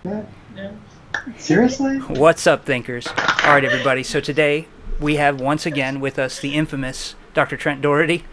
Yeah. Seriously? What's up, thinkers? All right, everybody. So today we have once again with us the infamous Dr. Trent Dougherty.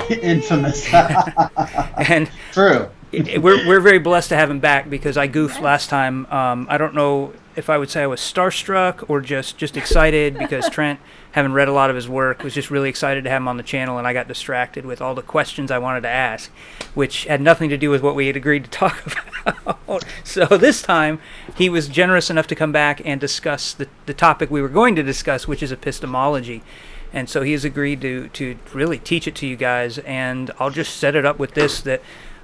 Infamous. And True. we're very blessed to have him back because I goofed last time. I don't know if I would say I was starstruck or just excited because Trent, having read a lot of his work, was just really excited to have him on the channel, and I got distracted with all the questions I wanted to ask, which had nothing to do with what we had agreed to talk about. So this time, he was generous enough to come back and discuss the topic we were going to discuss, which is epistemology. And so he has agreed to really teach it to you guys, and I'll just set it up with this, that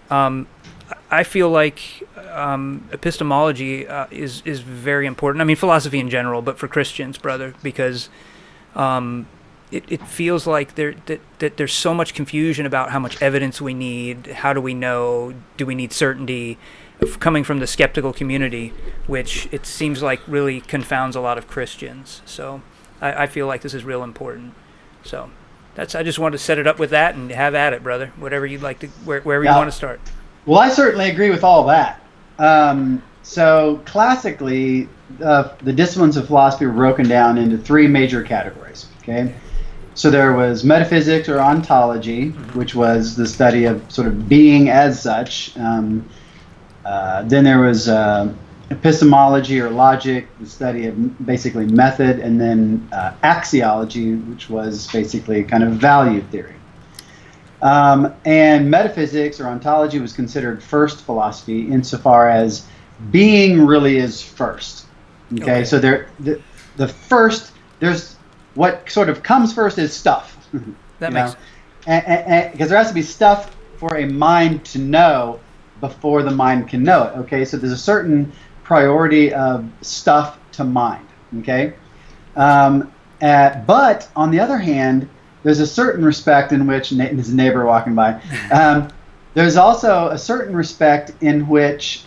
I feel like epistemology is very important. I mean, philosophy in general, but for Christians, brother, because it feels like that there's so much confusion about how much evidence we need, how do we know, do we need certainty, coming from the skeptical community, which it seems like really confounds a lot of Christians. So I feel like this is real important. So I just wanted to set it up with that and have at it, brother. Whatever you'd like to, wherever you want to start. Well, I certainly agree with all that. So classically, the disciplines of philosophy were broken down into three major categories. Okay, so there was metaphysics or ontology, which was the study of sort of being as such. Then there was epistemology or logic, the study of basically method, and then axiology, which was basically kind of value theory. And metaphysics or ontology was considered first philosophy insofar as being really is first. Okay. So the first, there's what sort of comes first is stuff. That makes sense. Because there has to be stuff for a mind to know before the mind can know it. Okay. So there's a certain priority of stuff to mind. Okay. But on the other hand, there's a certain respect in which, his neighbor walking by, there's also a certain respect in which,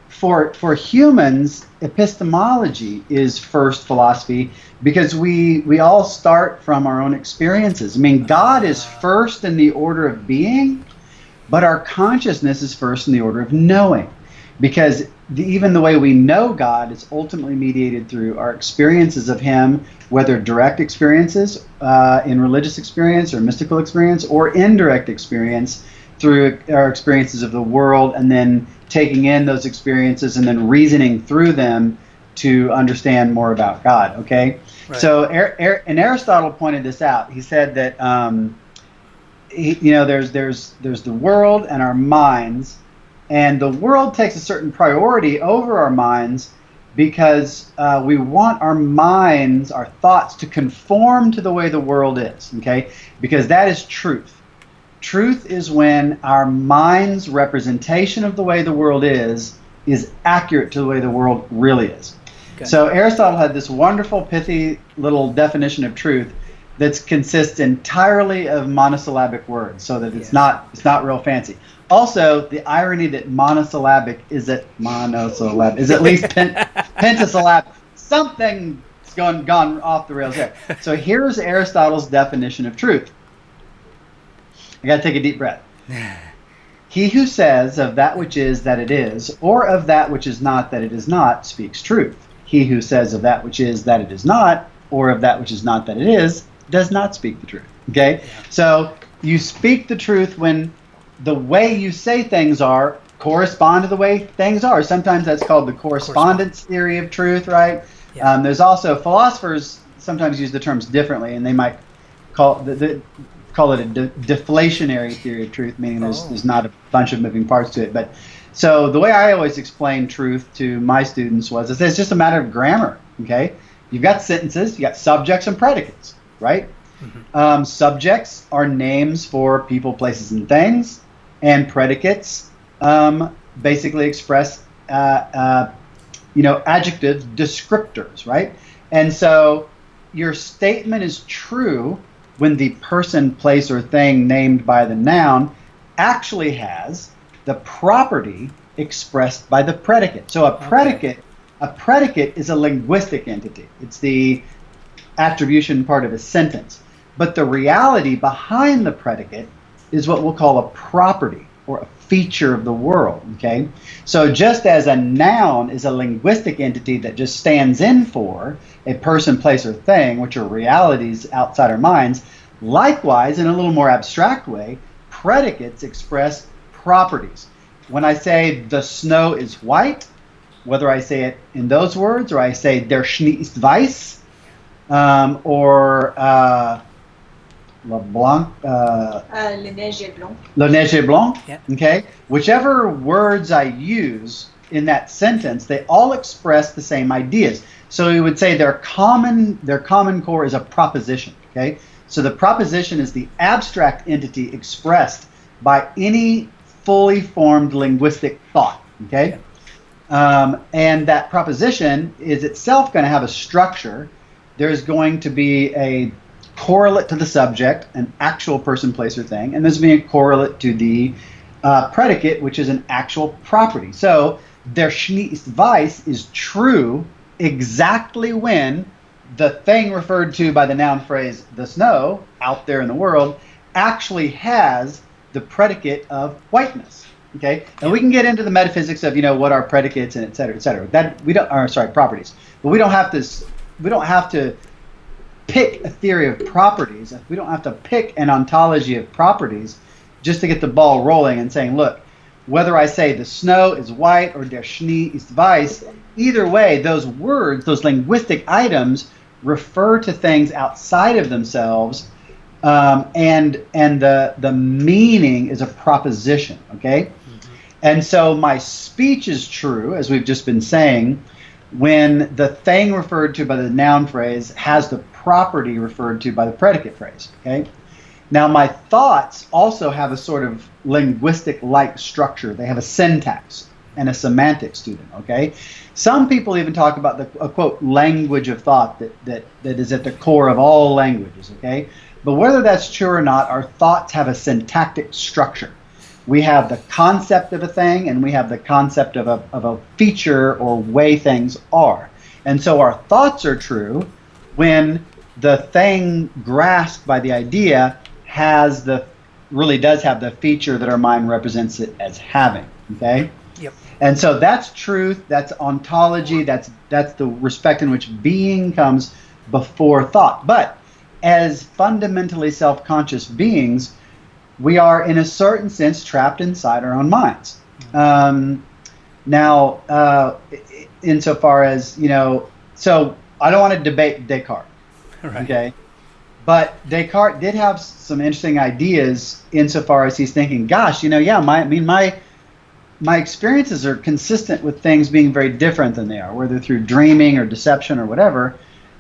for humans, epistemology is first philosophy because we all start from our own experiences. I mean, God is first in the order of being, but our consciousness is first in the order of knowing. Because even the way we know God is ultimately mediated through our experiences of Him, whether direct experiences in religious experience or mystical experience, or indirect experience through our experiences of the world, and then taking in those experiences and then reasoning through them to understand more about God. Okay, right. So and Aristotle pointed this out. He said that there's the world and our minds. And the world takes a certain priority over our minds because we want our minds, our thoughts, to conform to the way the world is, okay? Because that is truth. Truth is when our mind's representation of the way the world is accurate to the way the world really is. Okay. So Aristotle had this wonderful, pithy little definition of truth that consists entirely of monosyllabic words, so that it's not real fancy. Also, the irony that monosyllabic is at least pentasyllabic. Something's gone off the rails there. So here's Aristotle's definition of truth. I got to take a deep breath. He who says of that which is that it is, or of that which is not that it is not, speaks truth. He who says of that which is that it is not, or of that which is not that it is, does not speak the truth. Okay? So you speak the truth when the way you say things are correspond to the way things are. Sometimes that's called the correspondence theory of truth, right? Yeah. There's also philosophers sometimes use the terms differently, and they might call it a deflationary theory of truth, meaning there's not a bunch of moving parts to it. But so the way I always explain truth to my students was it's just a matter of grammar. Okay, you've got sentences, you got subjects and predicates, right? Mm-hmm. Subjects are names for people, places, and things. And predicates basically express, adjectives, descriptors, right? And so your statement is true when the person, place, or thing named by the noun actually has the property expressed by the predicate. So a predicate is a linguistic entity. It's the attribution part of a sentence. But the reality behind the predicate is what we'll call a property. or a feature of the world. Okay, so just as a noun is a linguistic entity that just stands in for a person, place, or thing, which are realities outside our minds, likewise, in a little more abstract way, predicates express properties. When I say the snow is white, whether I say it in those words or I say der Schnee ist weiß, or le blanc, Le neige est blanc. le neige est blanc, Yeah. okay? Whichever words I use in that sentence, they all express the same ideas. So we would say their common core is a proposition, okay? So the proposition is the abstract entity expressed by any fully formed linguistic thought, okay? And that proposition is itself going to have a structure. There's going to be a correlate to the subject, an actual person, place, or thing, and there's going to be a correlate to the predicate, which is an actual property. So der Schnee ist weiß is true exactly when the thing referred to by the noun phrase, the snow, out there in the world, actually has the predicate of whiteness. Okay, and we can get into the metaphysics of what are predicates and et cetera, et cetera. That we don't, or sorry, properties. But we don't have to pick a theory of properties. We don't have to pick an ontology of properties just to get the ball rolling and saying, look, whether I say the snow is white or der Schnee ist weiß, either way, those words, those linguistic items, refer to things outside of themselves. And the meaning is a proposition, okay? Mm-hmm. And so my speech is true, as we've just been saying, when the thing referred to by the noun phrase has the property referred to by the predicate phrase, okay? Now my thoughts also have a sort of linguistic-like structure. They have a syntax and a semantics to them, okay? Some people even talk about a quote, language of thought that is at the core of all languages, okay? But whether that's true or not, our thoughts have a syntactic structure. We have the concept of a thing, and we have the concept of a feature or way things are. And so our thoughts are true when the thing grasped by the idea really does have the feature that our mind represents it as having. Okay? Yep. And so that's truth, that's ontology, that's the respect in which being comes before thought. But as fundamentally self-conscious beings, we are in a certain sense trapped inside our own minds. Now, insofar as, so I don't want to debate Descartes, Right. okay? But Descartes did have some interesting ideas insofar as he's thinking, gosh, my experiences are consistent with things being very different than they are, whether through dreaming or deception or whatever.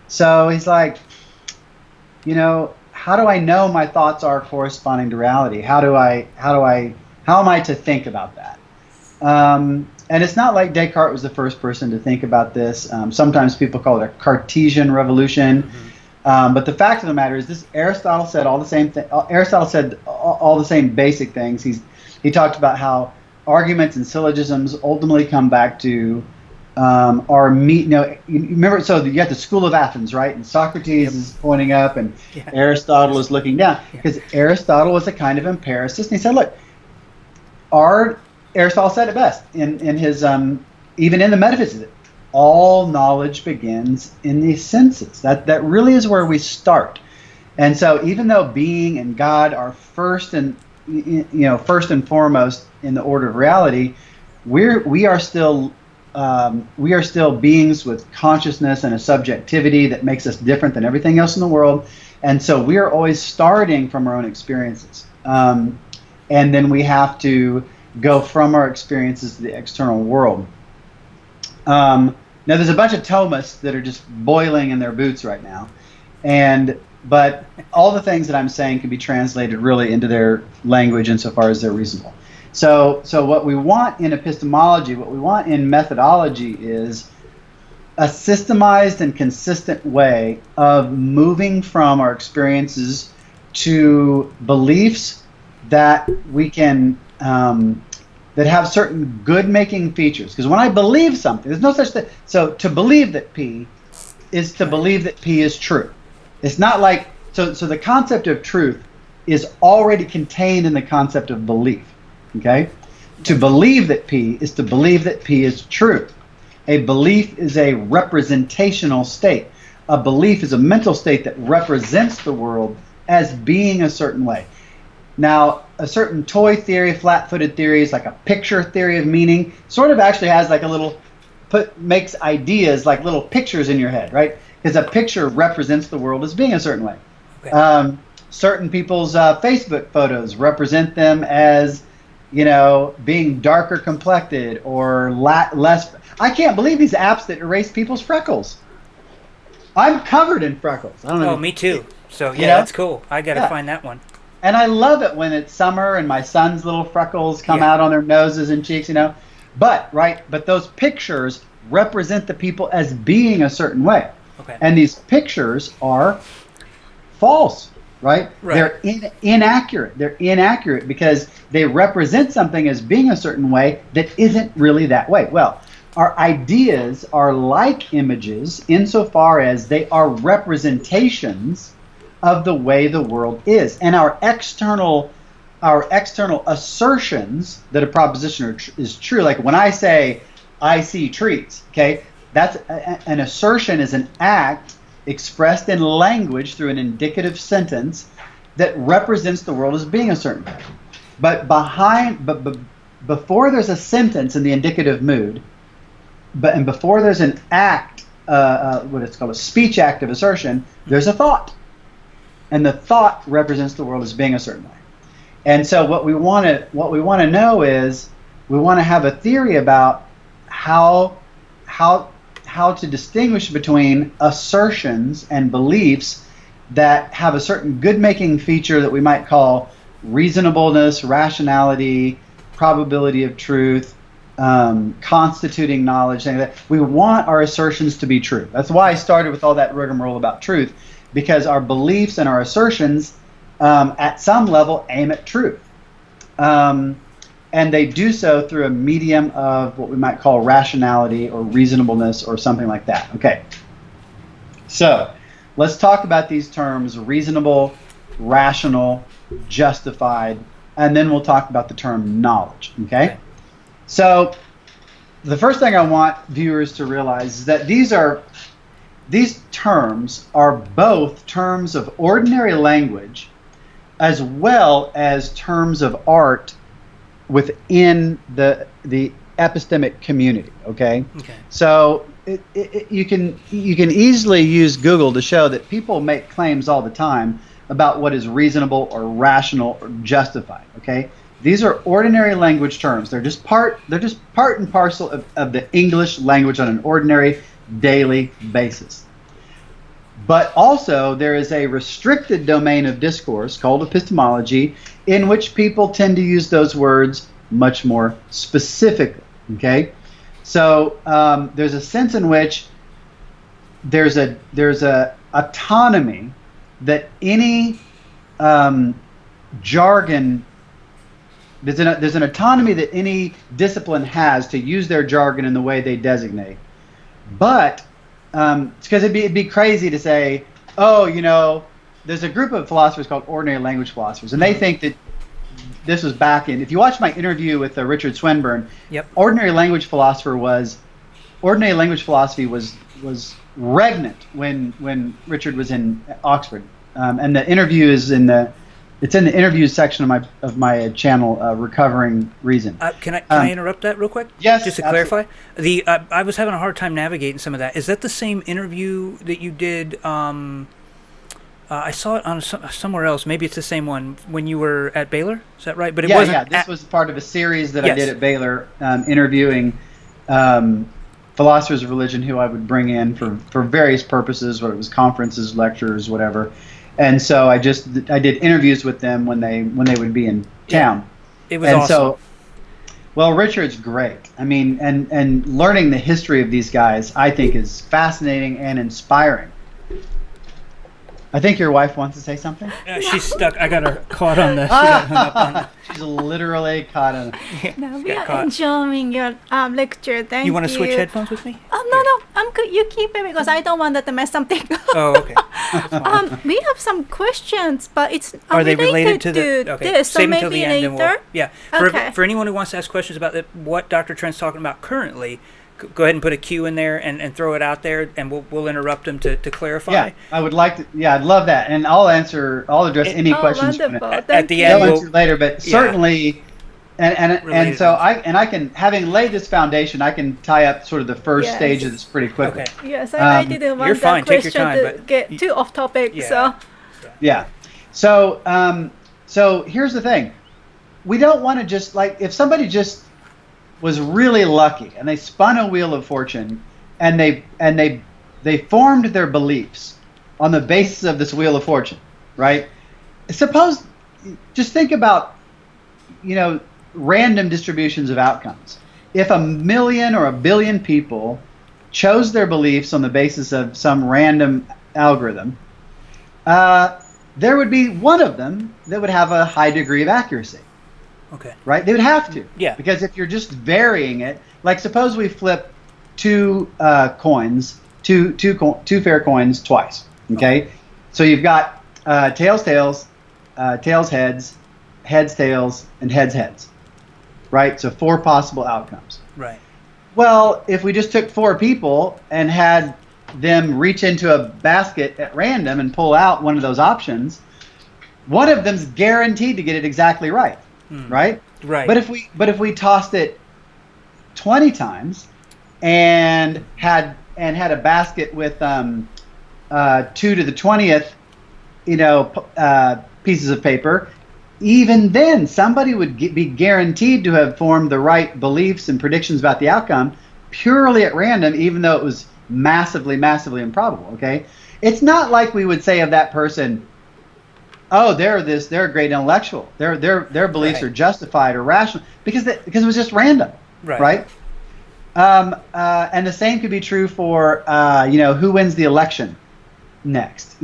So he's like, how do I know my thoughts are corresponding to reality? How am I to think about that? And it's not like Descartes was the first person to think about this. Sometimes people call it a Cartesian revolution. Mm-hmm. But the fact of the matter is, this Aristotle said all the same thing. Aristotle said all the same basic things. He talked about how arguments and syllogisms ultimately come back to remember, so you got the school of Athens, right? And Socrates is pointing up and Aristotle is looking down, because Aristotle was a kind of empiricist. And he said, look, Aristotle said it best in his, even in the metaphysics, all knowledge begins in the senses. That really is where we start. And so even though being and God are first and foremost in the order of reality, we are still beings with consciousness and a subjectivity that makes us different than everything else in the world. And so we are always starting from our own experiences. And then we have to go from our experiences to the external world. Now, there's a bunch of Thomists that are just boiling in their boots right now. But all the things that I'm saying can be translated really into their language insofar as they're reasonable. So what we want in epistemology, what we want in methodology, is a systemized and consistent way of moving from our experiences to beliefs that we can that have certain good-making features. Because when I believe something, there's no such thing. So to believe that P is to believe that P is true. It's not like so the concept of truth is already contained in the concept of belief. Okay? To believe that P is to believe that P is true. A belief is a representational state. A belief is a mental state that represents the world as being a certain way. Now, a certain toy theory, flat-footed theories, like a picture theory of meaning, sort of actually has like a little, makes ideas like little pictures in your head, right? Because a picture represents the world as being a certain way. Okay. Certain people's Facebook photos represent them as, being darker complected or less. I can't believe these apps that erase people's freckles. I'm covered in freckles. I don't know. Oh, me too. So yeah, that's cool. I gotta find that one. And I love it when it's summer and my son's little freckles come out on their noses and cheeks, But those pictures represent the people as being a certain way. Okay. And these pictures are false, right? They're inaccurate. They're inaccurate because they represent something as being a certain way that isn't really that way. Well, our ideas are like images insofar as they are representations of the way the world is. And our external assertions that a proposition is true, like when I say, I see trees, okay, that's an assertion is an act expressed in language through an indicative sentence that represents the world as being a certain way. But before there's a sentence in the indicative mood, and before there's an act, what it's called a speech act of assertion, there's a thought. And the thought represents the world as being a certain way. And so what we want to know is we want to have a theory about how to distinguish between assertions and beliefs that have a certain good-making feature that we might call reasonableness, rationality, probability of truth, constituting knowledge, things like that. We want our assertions to be true. That's why I started with all that rigmarole about truth, because our beliefs and our assertions at some level aim at truth. And they do so through a medium of what we might call rationality or reasonableness or something like that. Okay. So let's talk about these terms: reasonable, rational, justified, and then we'll talk about the term knowledge. Okay? So the first thing I want viewers to realize is that these terms are both terms of ordinary language as well as terms of art within the epistemic community. Okay. So you can easily use Google to show that people make claims all the time about what is reasonable or rational or justified. Okay. These are ordinary language terms. They're just part and parcel of the English language on an ordinary daily basis. But also there is a restricted domain of discourse called epistemology in which people tend to use those words much more specifically. Okay, so there's a sense in which there's a autonomy that any jargon. There's an autonomy that any discipline has to use their jargon in the way they designate, but because it'd be crazy to say, there's a group of philosophers called ordinary language philosophers, and they think that this was back in. If you watch my interview with Richard Swinburne, ordinary language philosophy was regnant when Richard was in Oxford, and the interview is in the interviews section of my channel, Recovering Reason. Can I interrupt that real quick? Yes. Just to clarify, I was having a hard time navigating some of that. Is that the same interview that you did? I saw it on somewhere else. Maybe it's the same one when you were at Baylor. Is that right? But it wasn't. Yeah. This was part of a series that I did at Baylor, interviewing philosophers of religion who I would bring in for various purposes, whether it was conferences, lectures, whatever. And so I did interviews with them when they would be in town. It was awesome. So, well, Richard's great. I mean, and learning the history of these guys, I think, is fascinating and inspiring. I think your wife wants to say something. She's stuck. I got her caught on the. She got hung up on the. She's literally caught on. No, we are enjoying your lecture. Thank you. You want to switch headphones with me? Oh, no, I'm good. You keep it because I don't want to mess something up. Oh, okay. We have some questions, but it's Are they related to the this, so save them till maybe the end and later. for anyone who wants to ask questions about what Dr. Trent's talking about currently, go ahead and put a Q in there and throw it out there, and we'll interrupt them to clarify. Yeah, I would like to. Yeah, I'd love that, and I'll address any questions at the end. We'll answer later, but certainly, and so I can, having laid this foundation, I can tie up sort of the first stage of this pretty quickly. Okay. Yes, I didn't want that question to get too off topic. Yeah. So here's the thing: we don't want to just if somebody just was really lucky and they spun a wheel of fortune and they formed their beliefs on the basis of this wheel of fortune, right? Suppose, just think about, random distributions of outcomes. If 1 million or 1 billion people chose their beliefs on the basis of some random algorithm, there would be one of them that would have a high degree of accuracy. Okay. Right? They would have to. Yeah. Because if you're just varying it, suppose we flip two fair coins twice. Okay. So you've got tails, heads, tails, and heads. Right? So 4 possible outcomes. Right. Well, if we just took 4 people and had them reach into a basket at random and pull out one of those options, one of them's guaranteed to get it exactly right. Right? Right. But if we tossed it 20 times and had a basket with 2 to the 20th, pieces of paper, even then somebody would be guaranteed to have formed the right beliefs and predictions about the outcome purely at random, even though it was massively, massively improbable. Okay, it's not like we would say of that person, oh, they're a great intellectual. Their beliefs are justified or rational because it was just random, right? And the same could be true for who wins the election next.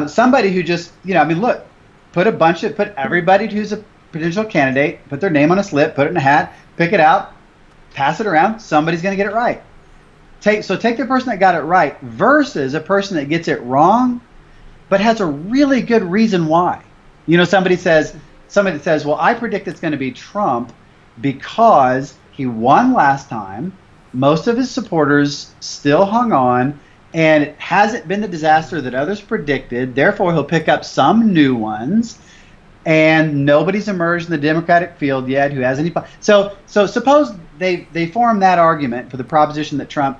Somebody who just look, put everybody who's a potential candidate, put their name on a slip, put it in a hat, pick it out, pass it around. Somebody's going to get it right. Take the person that got it right versus a person that gets it wrong, but has a really good reason why. Somebody says, well, I predict it's going to be Trump because he won last time. Most of his supporters still hung on, and it hasn't been the disaster that others predicted. Therefore, he'll pick up some new ones, and nobody's emerged in the Democratic field yet who has any. So suppose they form that argument for the proposition that Trump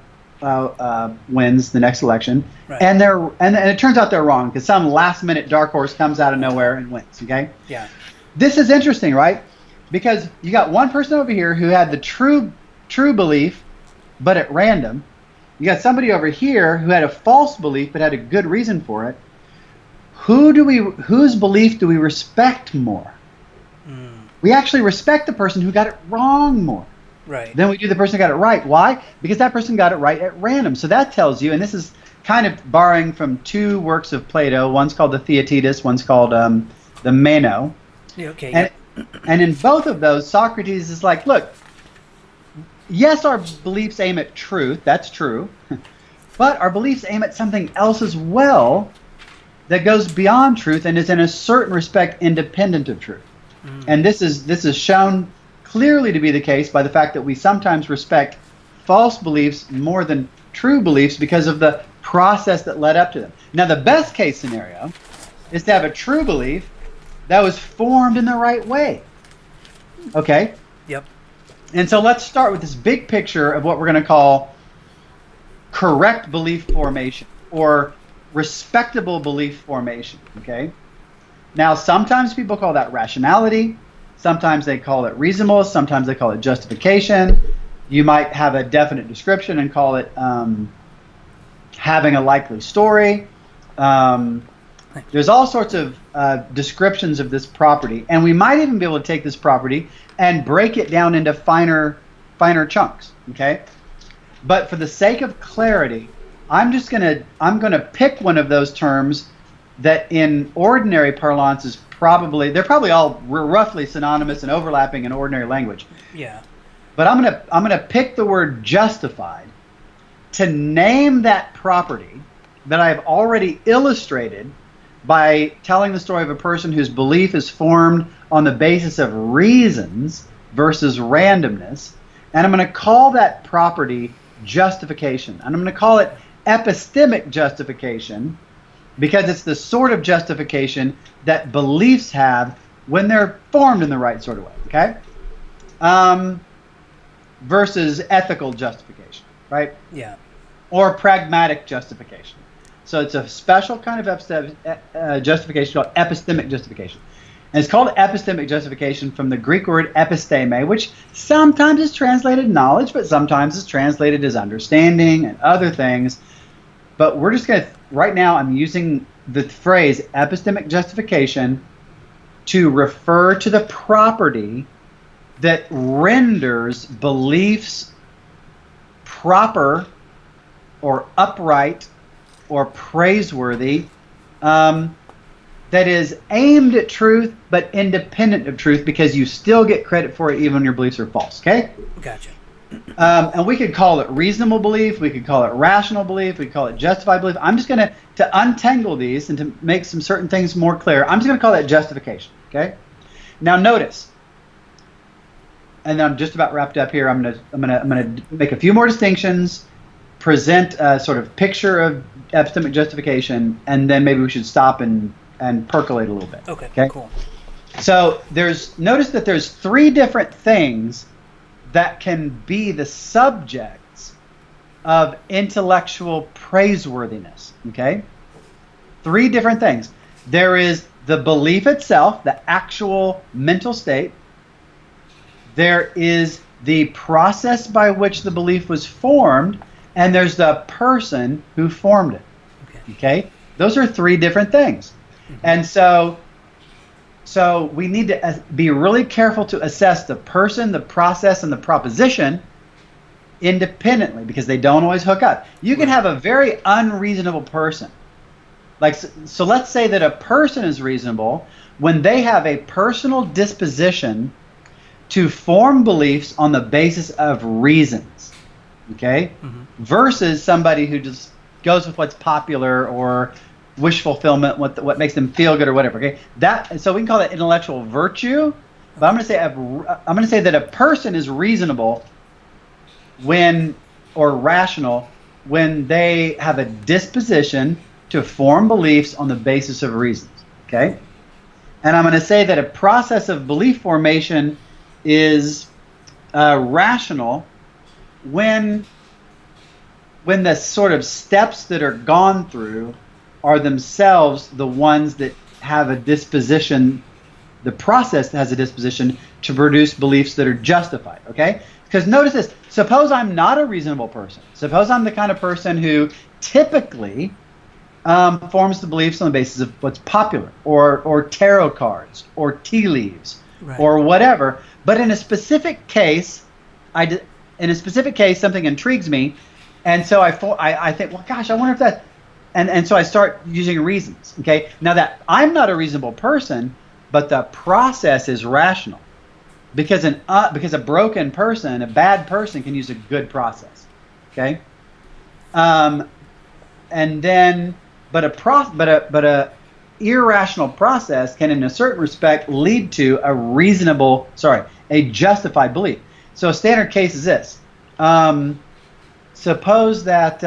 wins the next election, and it turns out they're wrong because some last-minute dark horse comes out of nowhere and wins. Okay. Yeah. This is interesting, right? Because you got one person over here who had the true belief, but at random. You got somebody over here who had a false belief but had a good reason for it. Whose belief do we respect more? We actually respect the person who got it wrong more. Right. Then we do the person who got it right. Why? Because that person got it right at random. So that tells you, and this is kind of borrowing from 2 works of Plato. One's called the Theaetetus, one's called the Meno. Okay. And in both of those, Socrates is like, look, yes, our beliefs aim at truth. That's true. But our beliefs aim at something else as well that goes beyond truth and is in a certain respect independent of truth. And this is shown clearly to be the case by the fact that we sometimes respect false beliefs more than true beliefs because of the process that led up to them. Now, the best case scenario is to have a true belief that was formed in the right way. Okay? Yep. And so let's start with this big picture of what we're going to call correct belief formation or respectable belief formation. Okay? Now, sometimes people call that rationality. Sometimes they call it reasonableness. Sometimes they call it justification. You might have a definite description and call it having a likely story. There's all sorts of descriptions of this property, and we might even be able to take this property and break it down into finer chunks. Okay, but for the sake of clarity, I'm gonna pick one of those terms that in ordinary parlance is they're probably all roughly synonymous and overlapping in ordinary language. Yeah. But I'm gonna pick the word justified to name that property that I've already illustrated by telling the story of a person whose belief is formed on the basis of reasons versus randomness. And I'm going to call that property justification. And I'm going to call it epistemic justification because it's the sort of justification that beliefs have when they're formed in the right sort of way, okay? Versus ethical justification, right? Yeah. Or pragmatic justification. So it's a special kind of justification called epistemic justification. And it's called epistemic justification from the Greek word episteme, which sometimes is translated knowledge, but sometimes is translated as understanding and other things. But we're just going to, right now I'm using the phrase epistemic justification to refer to the property that renders beliefs proper or upright or praiseworthy, that is aimed at truth but independent of truth, because you still get credit for it even when your beliefs are false, okay? Gotcha. And we could call it reasonable belief, we could call it rational belief, we could call it justified belief. I'm just going to untangle these and to make some certain things more clear, I'm just going to call that justification, okay? Now notice, and I'm just about wrapped up here, I'm going to make a few more distinctions, present a sort of picture of epistemic justification, and then maybe we should stop and percolate a little bit. Okay, cool. So notice that there's three different things that can be the subjects of intellectual praiseworthiness, okay? Three different things. There is the belief itself, the actual mental state. There is the process by which the belief was formed, and there's the person who formed it, okay? Those are three different things. And so we need to be really careful to assess the person, the process, and the proposition independently, because they don't always hook up. You can have a very unreasonable person. Like, so let's say that a person is reasonable when they have a personal disposition to form beliefs on the basis of reasons, okay? Versus somebody who just goes with what's popular or wish fulfillment, what makes them feel good or whatever. Okay, so we can call that intellectual virtue. But I'm going to say that a person is reasonable or rational when they have a disposition to form beliefs on the basis of reasons. Okay, and I'm going to say that a process of belief formation is rational when the sort of steps that are gone through are themselves the ones that have a disposition, the process has a disposition to produce beliefs that are justified, okay? Because notice this, suppose I'm not a reasonable person. Suppose I'm the kind of person who typically forms the beliefs on the basis of what's popular, or tarot cards, or tea leaves, right, or whatever. But in a specific case, something intrigues me, and so I think, well, gosh, I wonder if that... And so I start using reasons, okay? Now that I'm not a reasonable person, but the process is rational. Because a broken person, a bad person, can use a good process, okay? But a irrational process can, in a certain respect, lead to a justified belief. So a standard case is this. Suppose that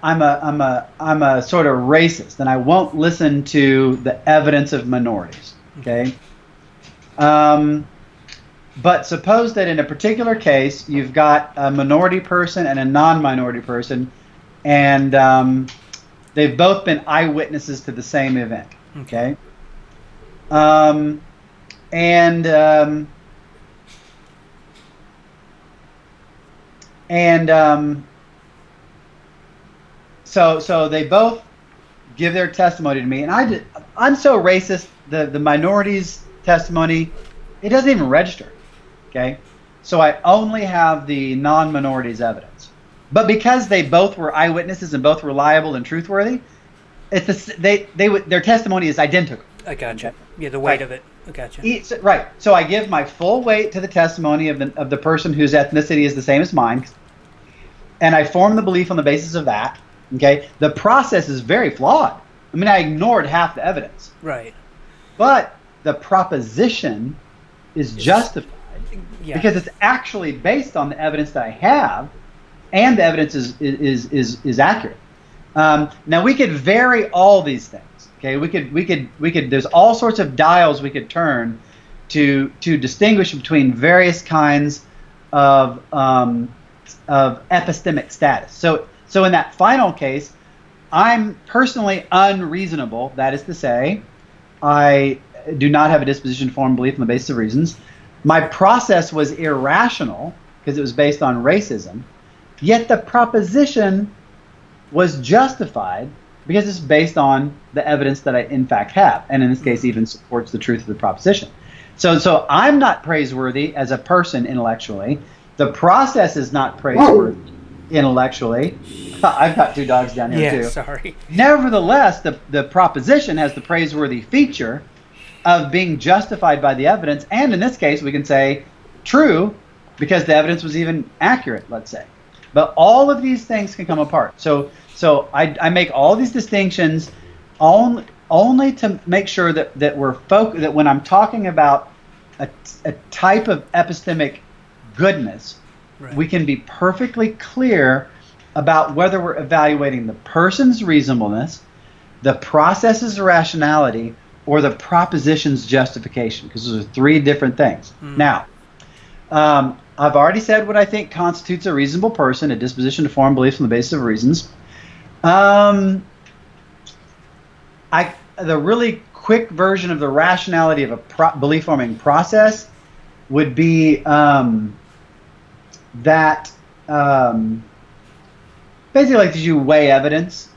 I'm a sort of racist and I won't listen to the evidence of minorities. Okay. But suppose that in a particular case you've got a minority person and a non-minority person, and they've both been eyewitnesses to the same event. Okay. So they both give their testimony to me, and I'm so racist. The minorities' testimony, it doesn't even register. Okay, so I only have the non-minorities' evidence. But because they both were eyewitnesses and both reliable and truthworthy, their testimony is identical. I gotcha. Yeah, the weight of it. Gotcha. Right. So I give my full weight to the testimony of the person whose ethnicity is the same as mine, and I form the belief on the basis of that. Okay. The process is very flawed. I mean, I ignored half the evidence. Right. But the proposition is justified because it's actually based on the evidence that I have, and the evidence is accurate. Now we could vary all these things. Okay, we could. There's all sorts of dials we could turn to distinguish between various kinds of epistemic status. So in that final case, I'm personally unreasonable. That is to say, I do not have a disposition to form belief on the basis of reasons. My process was irrational because it was based on racism. Yet the proposition was justified because it's based on the evidence that I in fact have, and in this case even supports the truth of the proposition. So I'm not praiseworthy as a person intellectually. The process is not praiseworthy intellectually. I've got two dogs down here too. Sorry. Nevertheless, the proposition has the praiseworthy feature of being justified by the evidence, and in this case we can say true because the evidence was even accurate, let's say. But all of these things can come apart. So I make all these distinctions only to make sure that we're focused, that when I'm talking about a type of epistemic goodness, right, we can be perfectly clear about whether we're evaluating the person's reasonableness, the process's rationality, or the proposition's justification, because those are three different things. Now, I've already said what I think constitutes a reasonable person, a disposition to form beliefs on the basis of reasons. The really quick version of the rationality of a belief-forming process would be that basically, like, did you weigh evidence?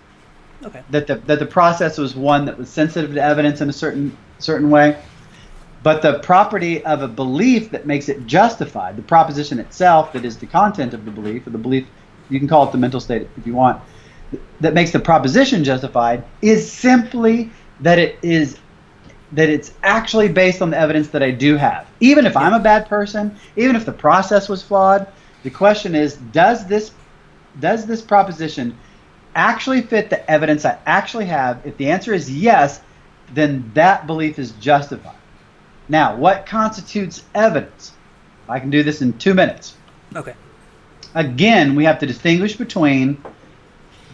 Okay. That the process was one that was sensitive to evidence in a certain way. But the property of a belief that makes it justified, the proposition itself that is the content of the belief, or the belief, you can call it the mental state if you want, that makes the proposition justified, is simply that it's actually based on the evidence that I do have. Even if I'm a bad person, even if the process was flawed, the question is, does this proposition actually fit the evidence I actually have? If the answer is yes, then that belief is justified. Now, what constitutes evidence? I can do this in 2 minutes. Okay. Again, we have to distinguish between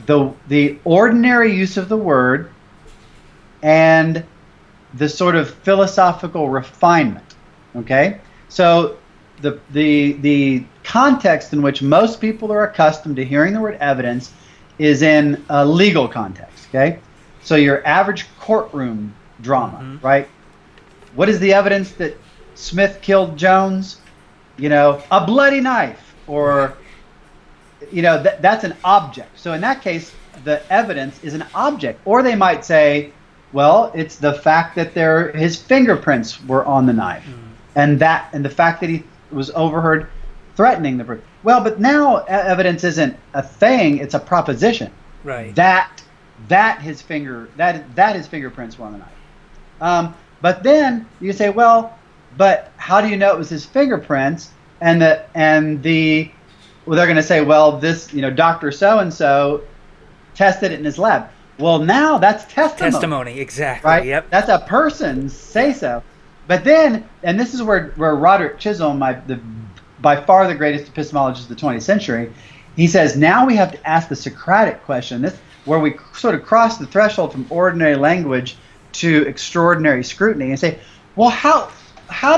the ordinary use of the word and the sort of philosophical refinement. Okay? So the context in which most people are accustomed to hearing the word evidence is in a legal context. Okay? So your average courtroom drama, right? What is the evidence that Smith killed Jones? A bloody knife, or that's an object. So in that case, the evidence is an object. Or they might say, well, it's the fact that his fingerprints were on the knife, and the fact that he was overheard threatening the person. Well, but now evidence isn't a thing; it's a proposition. Right. That his fingerprints were on the knife. But then you say, well, but how do you know it was his fingerprints? And they're going to say, well, this, Dr. So-and-so tested it in his lab. Well, now that's testimony. Testimony, exactly. Right? Yep. That's a person's say-so. But then, and this is where Roderick Chisholm, by far the greatest epistemologist of the 20th century, he says, now we have to ask the Socratic question, where we sort of cross the threshold from ordinary language to extraordinary scrutiny, and say, well, how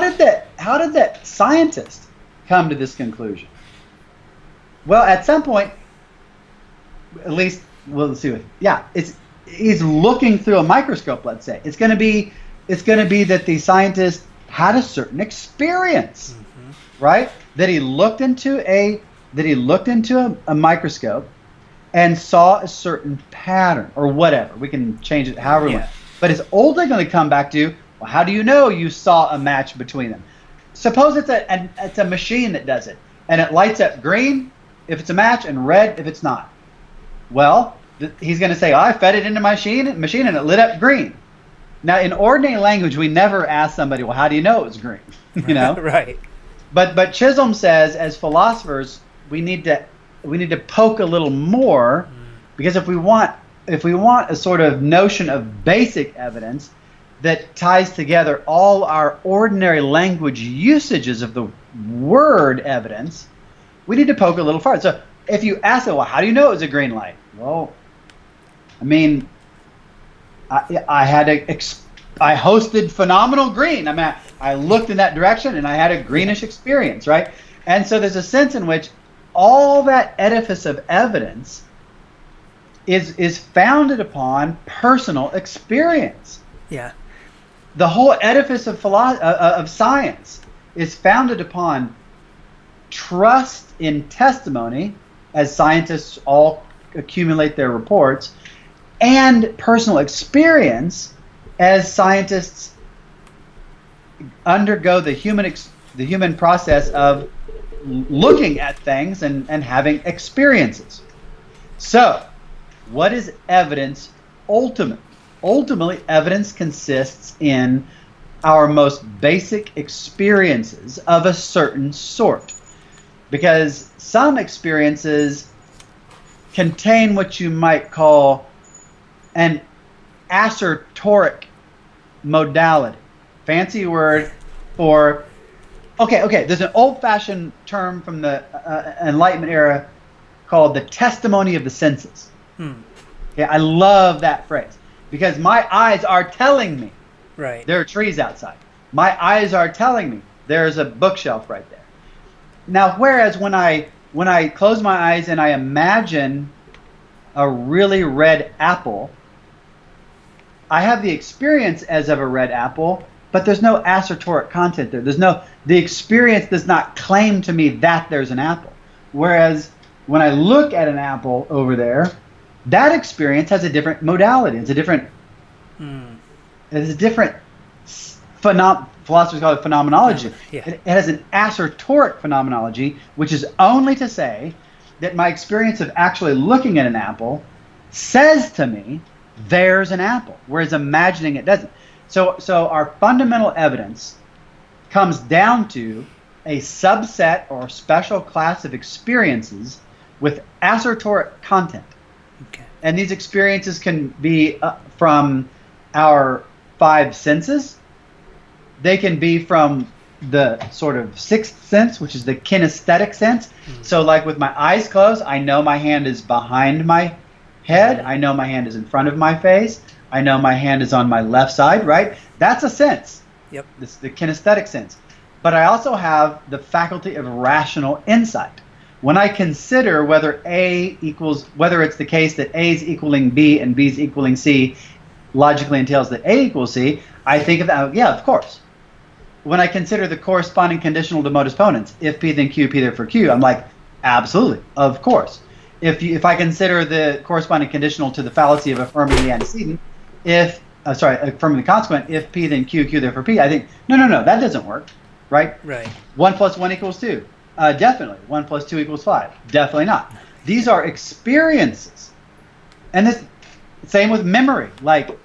did that scientist come to this conclusion? Well, at some point, at least, let's see. He's looking through a microscope. Let's say it's going to be that the scientist had a certain experience, right? That he looked into a microscope and saw a certain pattern, or whatever. We can change it however we want. But it's only going to come back to, well, how do you know you saw a match between them? Suppose it's a machine that does it, and it lights up green if it's a match and red if it's not. Well, he's going to say, I fed it into my machine and it lit up green. Now, in ordinary language, we never ask somebody, well, how do you know it was green? You know? Right. But Chisholm says, as philosophers, we need to poke a little more, because if we want a sort of notion of basic evidence that ties together all our ordinary language usages of the word evidence, we need to poke a little farther. So if you ask them, well, how do you know it was a green light? Well, I mean, I hosted Phenomenal Green. I mean, I looked in that direction and I had a greenish experience, right? And so there's a sense in which all that edifice of evidence is founded upon personal experience. Yeah. The whole edifice of science is founded upon trust in testimony, as scientists all accumulate their reports, and personal experience, as scientists undergo the human process of looking at things and having experiences. So, what is evidence ultimately? Ultimately, evidence consists in our most basic experiences of a certain sort. Because some experiences contain what you might call an assertoric modality. Fancy word for, okay, there's an old-fashioned term from the Enlightenment era called the testimony of the senses. Okay, I love that phrase, because my eyes are telling me there are trees outside. My eyes are telling me there's a bookshelf right there. Now, whereas when I close my eyes and I imagine a really red apple, I have the experience as of a red apple, but there's no assertoric content there. The experience does not claim to me that there's an apple. Whereas when I look at an apple over there, that experience has a different modality. It's a different philosophers call it phenomenology. Yeah. It has an assertoric phenomenology, which is only to say that my experience of actually looking at an apple says to me there's an apple, whereas imagining it doesn't. So our fundamental evidence comes down to a subset or special class of experiences with assertoric content. Okay. And these experiences can be from our five senses. They can be from the sort of sixth sense, which is the kinesthetic sense. So like with my eyes closed, I know my hand is behind my head. I know my hand is in front of my face. I know my hand is on my left side, right? That's a sense. Yep. This is the kinesthetic sense. But I also have the faculty of rational insight. When I consider whether it's the case that A is equaling B and B is equaling C logically entails that A equals C, I think of that, yeah, of course. When I consider the corresponding conditional to modus ponens, if P then Q, P therefore Q, I'm like, absolutely, of course. If I consider the corresponding conditional to the fallacy of affirming the antecedent, affirming the consequent, if P then Q, Q therefore P, I think, no, that doesn't work, right? Right. 1 + 1 = 2. Definitely. 1 + 2 = 5. Definitely not. These are experiences. And this same with memory. Like,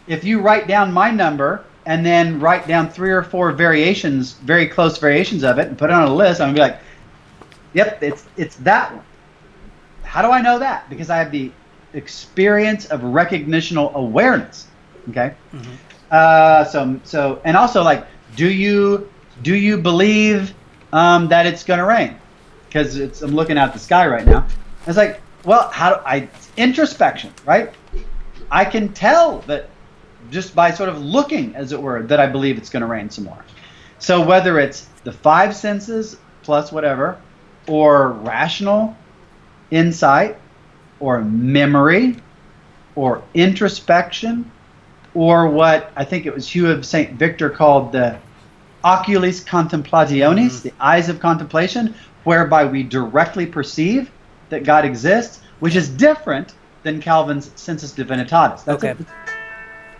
if you write down my number and then write down 3 or 4 variations, very close variations of it, and put it on a list, I'm going to be like, yep, it's that one. How do I know that? Because I have the experience of recognitional awareness. Okay? So and also, like, do you believe that it's going to rain? Because I'm looking at the sky right now. It's like, well, introspection, right? I can tell that just by sort of looking, as it were, that I believe it's going to rain some more. So whether it's the 5 senses plus whatever, or rational insight, or memory, or introspection, or what I think it was Hugh of St. Victor called the oculis contemplationis, the eyes of contemplation, whereby we directly perceive that God exists, which is different than Calvin's sensus divinitatis.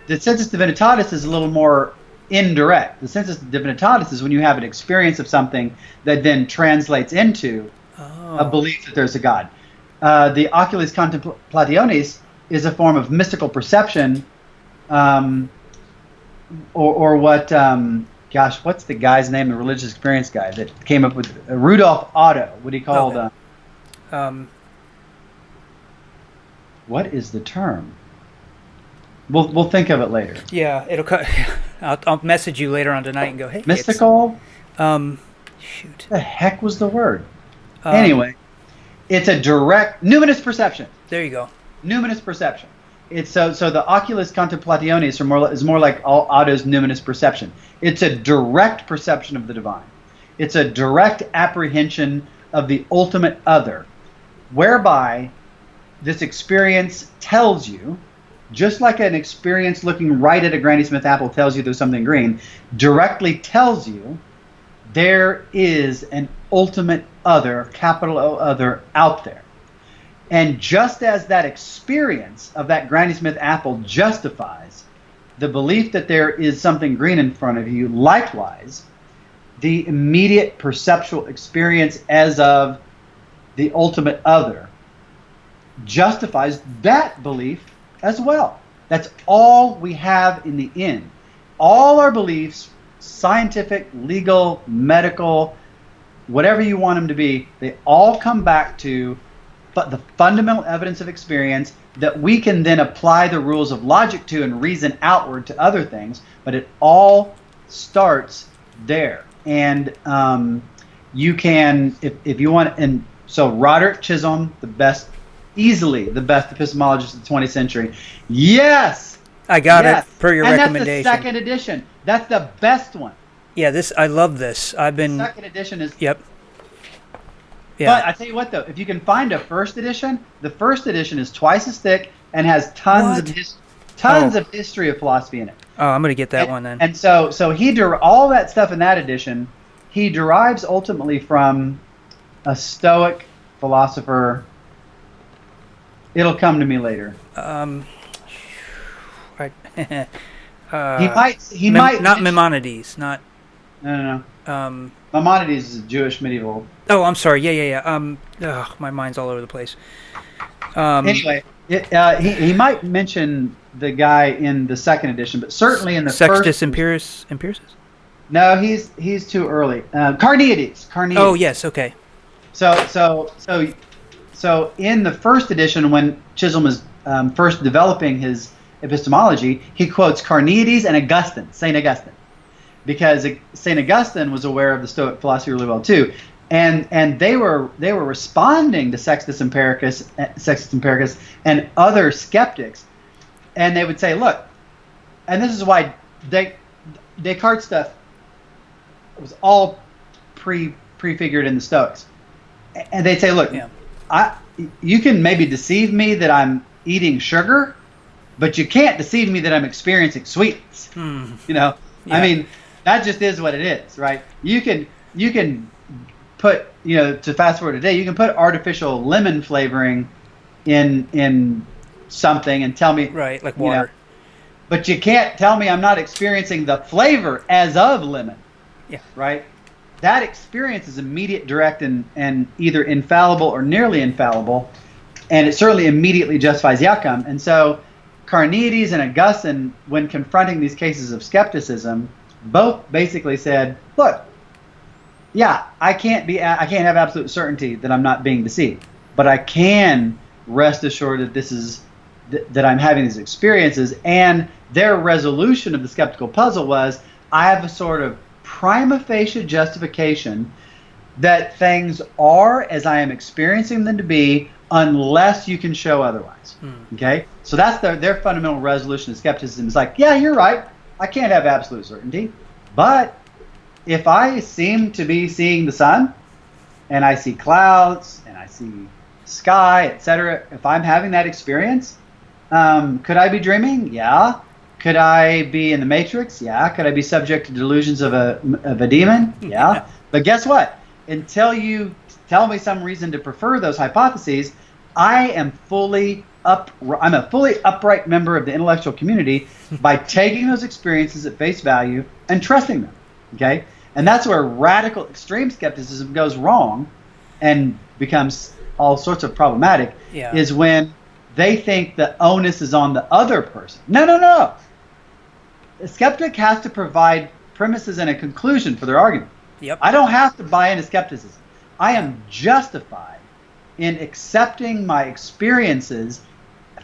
The sensus divinitatis is a little more indirect. The sensus divinitatis is when you have an experience of something that then translates into a belief that there's a God. The oculis contemplationis is a form of mystical perception or what? Gosh, what's the guy's name? The religious experience guy that came up with Rudolf Otto. What he called? What is the term? We'll think of it later. Yeah, I'll message you later on tonight and go, hey. Mystical. Shoot. The heck was the word? Anyway, it's a direct numinous perception. There you go. Numinous perception. It's so the oculus contemplationis is more like Otto's numinous perception. It's a direct perception of the divine. It's a direct apprehension of the ultimate other, whereby this experience tells you, just like an experience looking right at a Granny Smith apple tells you there's something green, directly tells you there is an ultimate other, capital O other, out there. And just as that experience of that Granny Smith apple justifies the belief that there is something green in front of you, likewise, the immediate perceptual experience as of the ultimate other justifies that belief as well. That's all we have in the end. All our beliefs, scientific, legal, medical, whatever you want them to be, they all come back to but the fundamental evidence of experience that we can then apply the rules of logic to and reason outward to other things, but it all starts there. And you can, if you want, and so Roderick Chisholm, easily the best epistemologist of the 20th century. Yes! I got it per your recommendation. That's the second edition. That's the best one. Yeah, I love this. The second edition is... Yep. Yeah. But I tell you what, though, if you can find a first edition, the first edition is twice as thick and has tons of history of philosophy in it. Oh, I'm going to get that one then. And so all that stuff in that edition, he derives ultimately from a Stoic philosopher. It'll come to me later. Right. He might not Maimonides, not. No. Maimonides is a Jewish medieval. Oh, I'm sorry. Yeah. My mind's all over the place. Anyway, he might mention the guy in the second edition, but certainly in the Sextus first. Empiricus? No, he's too early. Carneades. Oh yes, okay. So in the first edition, when Chisholm is first developing his epistemology, he quotes Carneades and Augustine, Saint Augustine, because Saint Augustine was aware of the Stoic philosophy really well too, and they were responding to Sextus Empiricus and other skeptics, and they would say, look, and this is why Descartes stuff was all prefigured in the Stoics, and they'd say, look, you can maybe deceive me that I'm eating sugar, but you can't deceive me that I'm experiencing sweetness. I mean, that just is what it is, right? You can put, to fast forward today, you can put artificial lemon flavoring in something and tell me, right, like water. But you can't tell me I'm not experiencing the flavor as of lemon. Yeah. Right? That experience is immediate, direct, and either infallible or nearly infallible, and it certainly immediately justifies the outcome. And so Carneades and Augustine, when confronting these cases of skepticism, both basically said, look, I can't have absolute certainty that I'm not being deceived, but I can rest assured that that I'm having these experiences. And their resolution of the skeptical puzzle was, I have a sort of prima facie justification that things are as I am experiencing them to be, unless you can show otherwise. Okay? So that's their fundamental resolution of skepticism. It's like, yeah, you're right. I can't have absolute certainty. But if I seem to be seeing the sun, and I see clouds, and I see sky, etc., if I'm having that experience, could I be dreaming? Yeah. Could I be in the Matrix? Yeah. Could I be subject to delusions of a demon? Yeah. But guess what? Until you tell me some reason to prefer those hypotheses, I'm a fully upright member of the intellectual community by taking those experiences at face value and trusting them. Okay? And that's where radical extreme skepticism goes wrong and becomes all sorts of problematic, is when they think the onus is on the other person. No. a skeptic has to provide premises and a conclusion for their argument. Yep. I don't have to buy into skepticism. I am justified in accepting my experiences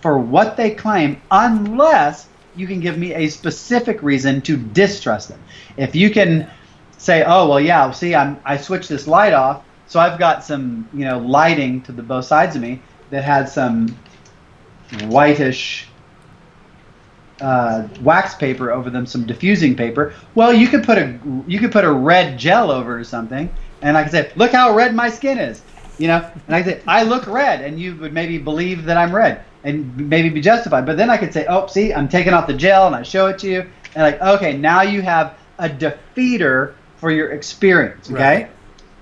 for what they claim, unless you can give me a specific reason to distrust them. If you can say, oh, well, yeah, see, I switched this light off, so I've got some, lighting to the both sides of me that has some whitish wax paper over them, some diffusing paper. Well, you could put a red gel over or something, and I could say, look how red my skin is, and I could say, I look red, and you would maybe believe that I'm red and maybe be justified. But then I could say, oh, see, I'm taking off the gel, and I show it to you, and okay, now you have a defeater for your experience. Okay. Right.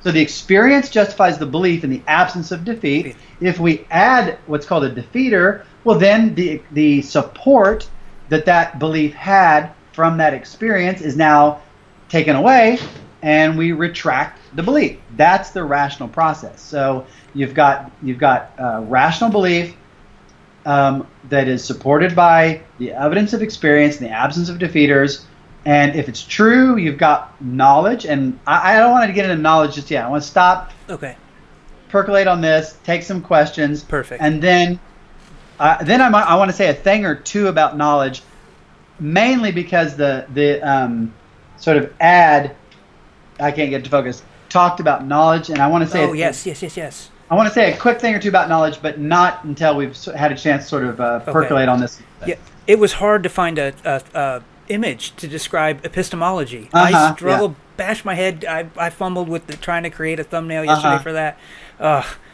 So the experience justifies the belief in the absence of defeat. If we add what's called a defeater, well, then the support that belief had from that experience is now taken away, and we retract the belief. That's the rational process. So you've got rational belief that is supported by the evidence of experience in the absence of defeaters. And if it's true, you've got knowledge. And I don't want to get into knowledge just yet. I want to stop, percolate on this, take some questions. Perfect. And then I want to say a thing or two about knowledge, mainly because the sort of ad, I can't get to focus, talked about knowledge. And I want to say... Oh, yes. I want to say a quick thing or two about knowledge, but not until we've had a chance to sort of percolate on this. Yeah, it was hard to find a image to describe epistemology. I struggled, bashed my head. I fumbled with trying to create a thumbnail yesterday for that.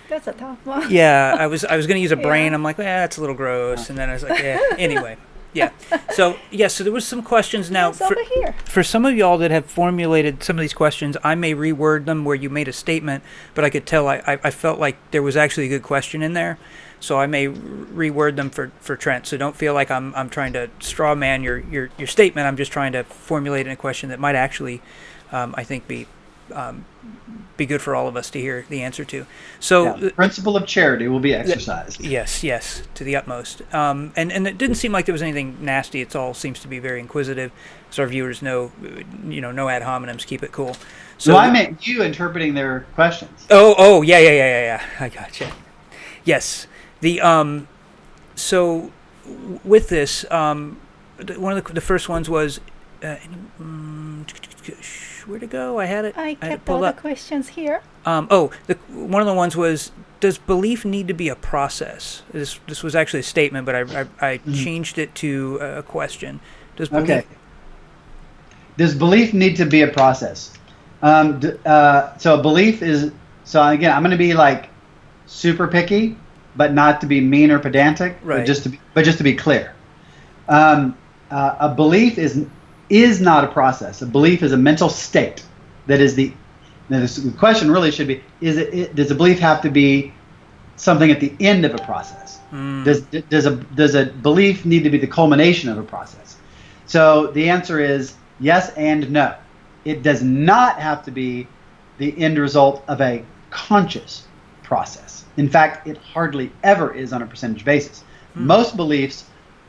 That's a tough one. Yeah, I was going to use a brain. I'm like, that's a little gross. And then I was like, anyway. Yeah. So there was some questions now. For some of y'all that have formulated some of these questions, I may reword them where you made a statement, but I could tell I felt like there was actually a good question in there. So I may reword them for Trent. So don't feel like I'm trying to straw man your statement. I'm just trying to formulate a question that might actually, I think, be good for all of us to hear the answer to. So the principle of charity will be exercised. Yes, to the utmost. And it didn't seem like there was anything nasty. It all seems to be very inquisitive, so our viewers know, no ad hominems. Keep it cool. So no, I meant you interpreting their questions. Oh, yeah. I gotcha. Yes. So with this, one of the first ones was, where'd it go? I had it. I kept all the questions here. One of the ones was, does belief need to be a process? This was actually a statement, but I changed it to a question. Does belief need to be a process? So belief is, so again, I'm going to be like super picky, but not to be mean or pedantic, right? But just to be clear, a belief is not a process. A belief is a mental state. That is the question really should be: does a belief have to be something at the end of a process? Does a belief need to be the culmination of a process? So the answer is yes and no. It does not have to be the end result of a conscious process. In fact, it hardly ever is on a percentage basis. Most beliefs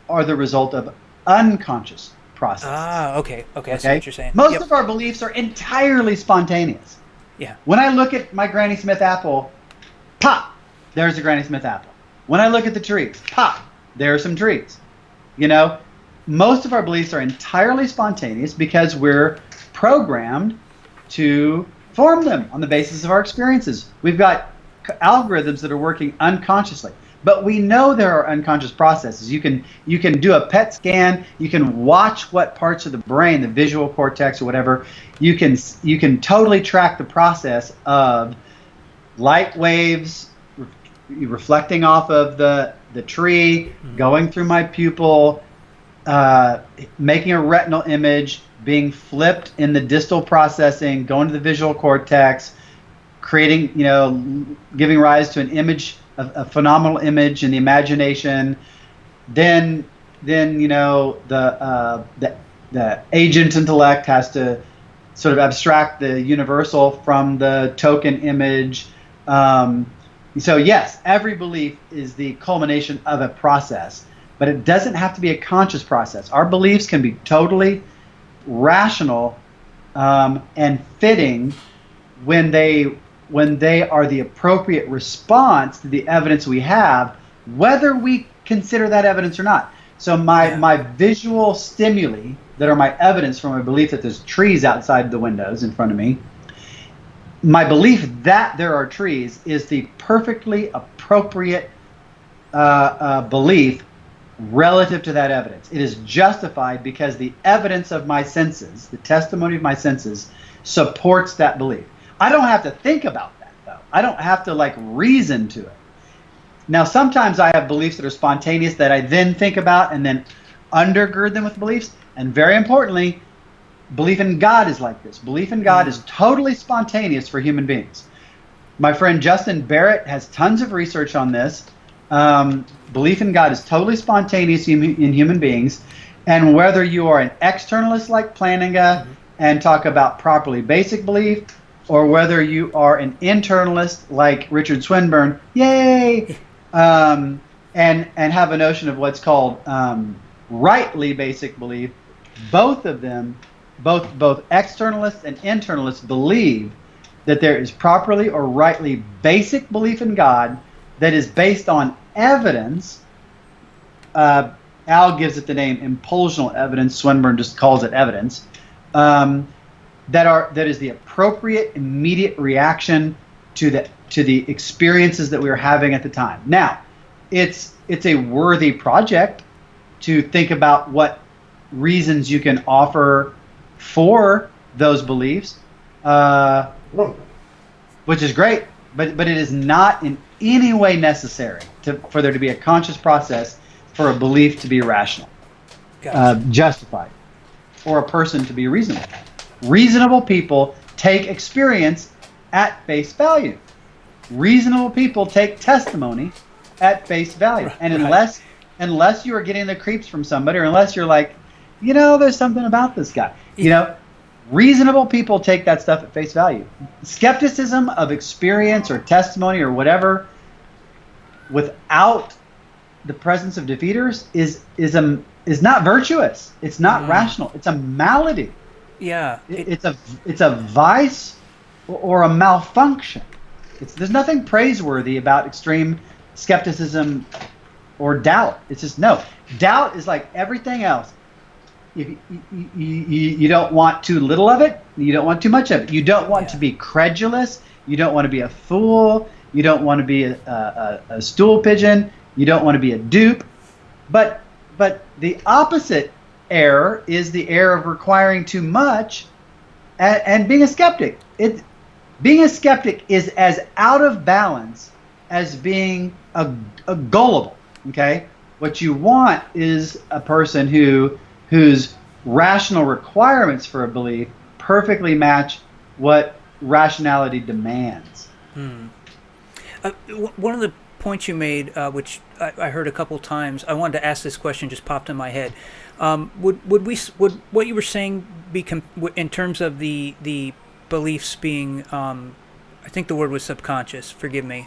are the result of unconscious processes. Okay. I see what you're saying. Most of our beliefs are entirely spontaneous. Yeah. When I look at my Granny Smith apple, pop, there's a Granny Smith apple. When I look at the trees, pop, there are some trees. Most of our beliefs are entirely spontaneous because we're programmed to form them on the basis of our experiences. We've got algorithms that are working unconsciously, but we know there are unconscious processes. You can do a PET scan. You can watch what parts of the brain, the visual cortex or whatever. You can totally track the process of light waves reflecting off of the tree, going through my pupil, making a retinal image, being flipped in the distal processing, going to the visual cortex, creating, giving rise to an image, a phenomenal image in the imagination. Then the agent intellect has to sort of abstract the universal from the token image. So yes, every belief is the culmination of a process. but it doesn't have to be a conscious process. Our beliefs can be totally rational and fitting when they are the appropriate response to the evidence we have, whether we consider that evidence or not. So my visual stimuli that are my evidence for my belief that there's trees outside the windows in front of me, my belief that there are trees is the perfectly appropriate belief relative to that evidence. It is justified because the evidence of my senses, the testimony of my senses, supports that belief. I don't have to think about that, though. I don't have to reason to it. Now, sometimes I have beliefs that are spontaneous that I then think about and then undergird them with beliefs. And very importantly, belief in God is like this. Belief in God is totally spontaneous for human beings. My friend Justin Barrett has tons of research on this. Belief in God is totally spontaneous in human beings. And whether you are an externalist like Plantinga and talk about properly basic belief, or whether you are an internalist like Richard Swinburne, yay, and have a notion of what's called rightly basic belief, both of them, both externalists and internalists believe that there is properly or rightly basic belief in God that is based on evidence. Al gives it the name impulsional evidence. Swinburne just calls it evidence. That is the appropriate immediate reaction to the experiences that we were having at the time. Now, it's a worthy project to think about what reasons you can offer for those beliefs, which is great, but it is not in any way necessary for there to be a conscious process for a belief to be rational, justified, or a person to be reasonable. Reasonable people take experience at face value. Reasonable people take testimony at face value. And unless you are getting the creeps from somebody, or unless you're like, there's something about this guy, reasonable people take that stuff at face value. Skepticism of experience or testimony or whatever without the presence of defeaters is not virtuous. It's not rational. It's a malady. Yeah, it's a vice or a malfunction. There's nothing praiseworthy about extreme skepticism or doubt. It's just no. Doubt is like everything else. If you don't want too little of it, you don't want too much of it. You don't want to be credulous. You don't want to be a fool. You don't want to be a stool pigeon. You don't want to be a dupe. But the opposite error is the error of requiring too much and being a skeptic. Being a skeptic is as out of balance as being a gullible. Okay, what you want is a person whose rational requirements for a belief perfectly match what rationality demands. One of the points you made, which I heard a couple times, I wanted to ask this question, just popped in my head. Would what you were saying be in terms of the beliefs being, I think the word was subconscious, forgive me,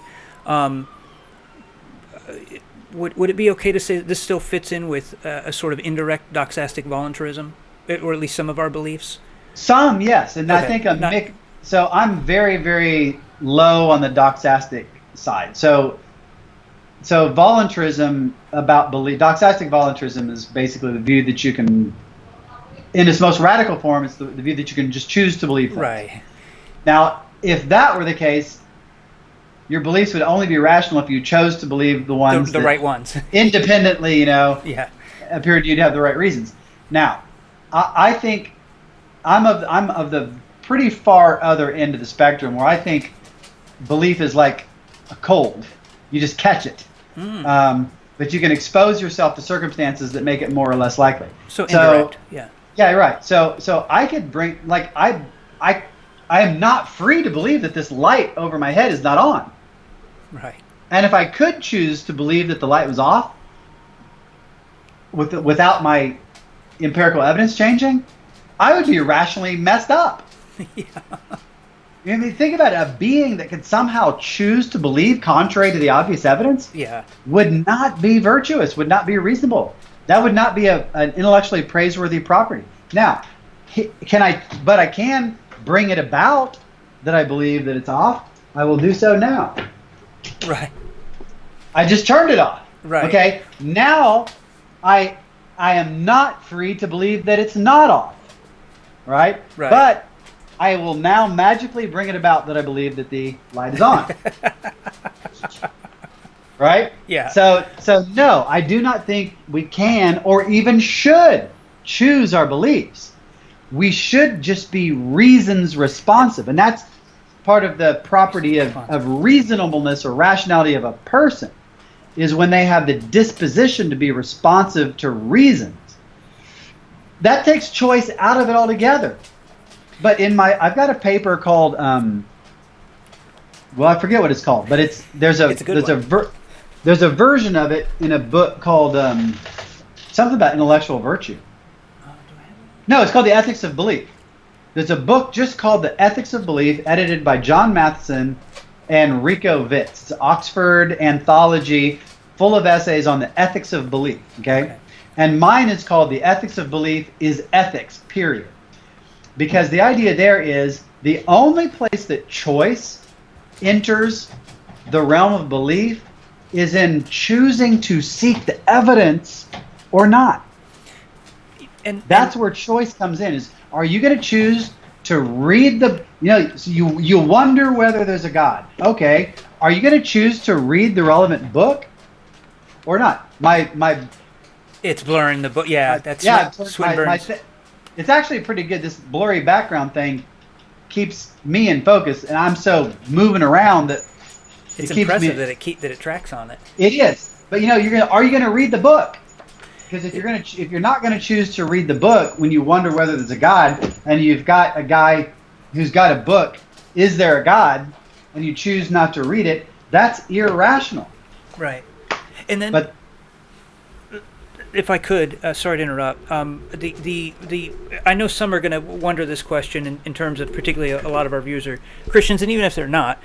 would it be okay to say that this still fits in with a sort of indirect doxastic voluntarism, or at least some of our beliefs? Some, yes, and okay. I think so I'm very, very low on the doxastic side. So voluntarism about belief, doxastic voluntarism is basically the view that you can, in its most radical form, it's the view that you can just choose to believe things. Right. Now, if that were the case, your beliefs would only be rational if you chose to believe the ones the right ones. Independently, appeared you'd have the right reasons. Now, I think I'm of the pretty far other end of the spectrum, where I think belief is like a cold. You just catch it. But you can expose yourself to circumstances that make it more or less likely. So indirect, yeah. Yeah, right. So I could bring, I am not free to believe that this light over my head is not on. Right. And if I could choose to believe that the light was off without my empirical evidence changing, I would be rationally messed up. Yeah. I mean, think about it. A being that could somehow choose to believe contrary to the obvious evidence would not be virtuous, would not be reasonable. That would not be an intellectually praiseworthy property. Now, but I can bring it about that I believe that it's off. I will do so now. Right. I just turned it off. Right. Okay. Now, I am not free to believe that it's not off. Right. Right. But I will now magically bring it about that I believe that the light is on. Right? Yeah. So no, I do not think we can or even should choose our beliefs. We should just be reasons responsive. And that's part of the property of reasonableness or rationality of a person, is when they have the disposition to be responsive to reasons. That takes choice out of it altogether. But I've got a paper called, I forget what it's called, but there's a version of it in a book called something about intellectual virtue. No, it's called The Ethics of Belief. There's a book just called The Ethics of Belief, edited by John Matheson and Rico Vitz. It's an Oxford anthology full of essays on the ethics of belief. Okay? And mine is called The Ethics of Belief is Ethics, period. Because the idea there is the only place that choice enters the realm of belief is in choosing to seek the evidence or not. And that's where choice comes in. Is, are you going to choose to read you wonder whether there's a God. Okay. Are you going to choose to read the relevant book or not? It's blurring the book. Yeah, that's Swinburne's. It's actually pretty good. This blurry background thing keeps me in focus, and I'm so moving around that it's impressive that it tracks on it. It is, but are you going to read the book? Because if you're not going to choose to read the book when you wonder whether there's a God, and you've got a guy who's got a book, is there a God, and you choose not to read it, that's irrational. Right, and then. But if I could, sorry to interrupt. I know some are going to wonder this question in terms of particularly a lot of our viewers are Christians, and even if they're not,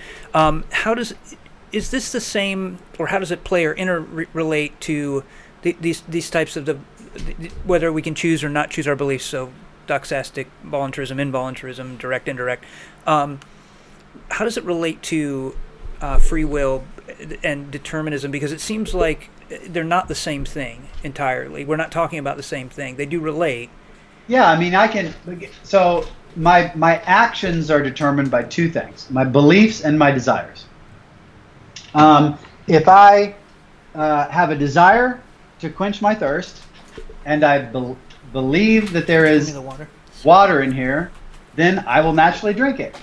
is this the same, or how does it play or interrelate to these types of whether we can choose or not choose our beliefs? So doxastic, voluntarism, involuntarism, direct, indirect. How does it relate to free will and determinism? Because it seems like they're not the same thing entirely. We're not talking about the same thing. They do relate. Yeah, I mean, so my actions are determined by two things: my beliefs and my desires. If I have a desire to quench my thirst, and I believe that there is water in here, then I will naturally drink it.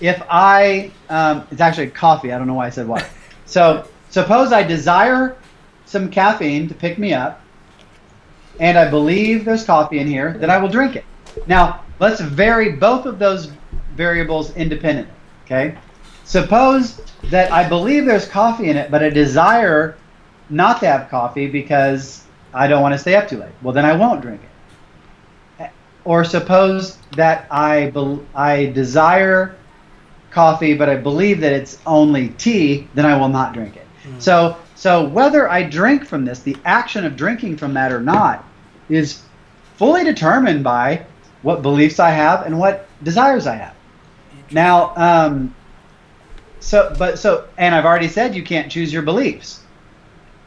If it's actually coffee. I don't know why I said water. So suppose I desire some caffeine to pick me up, and I believe there's coffee in here, then I will drink it. Now, let's vary both of those variables independently, okay? Suppose that I believe there's coffee in it, but I desire not to have coffee because I don't want to stay up too late. Well, then I won't drink it. Or suppose that I desire coffee, but I believe that it's only tea, then I will not drink it. Mm. So whether I drink from this, the action of drinking from that or not, is fully determined by what beliefs I have and what desires I have. Now, and I've already said you can't choose your beliefs,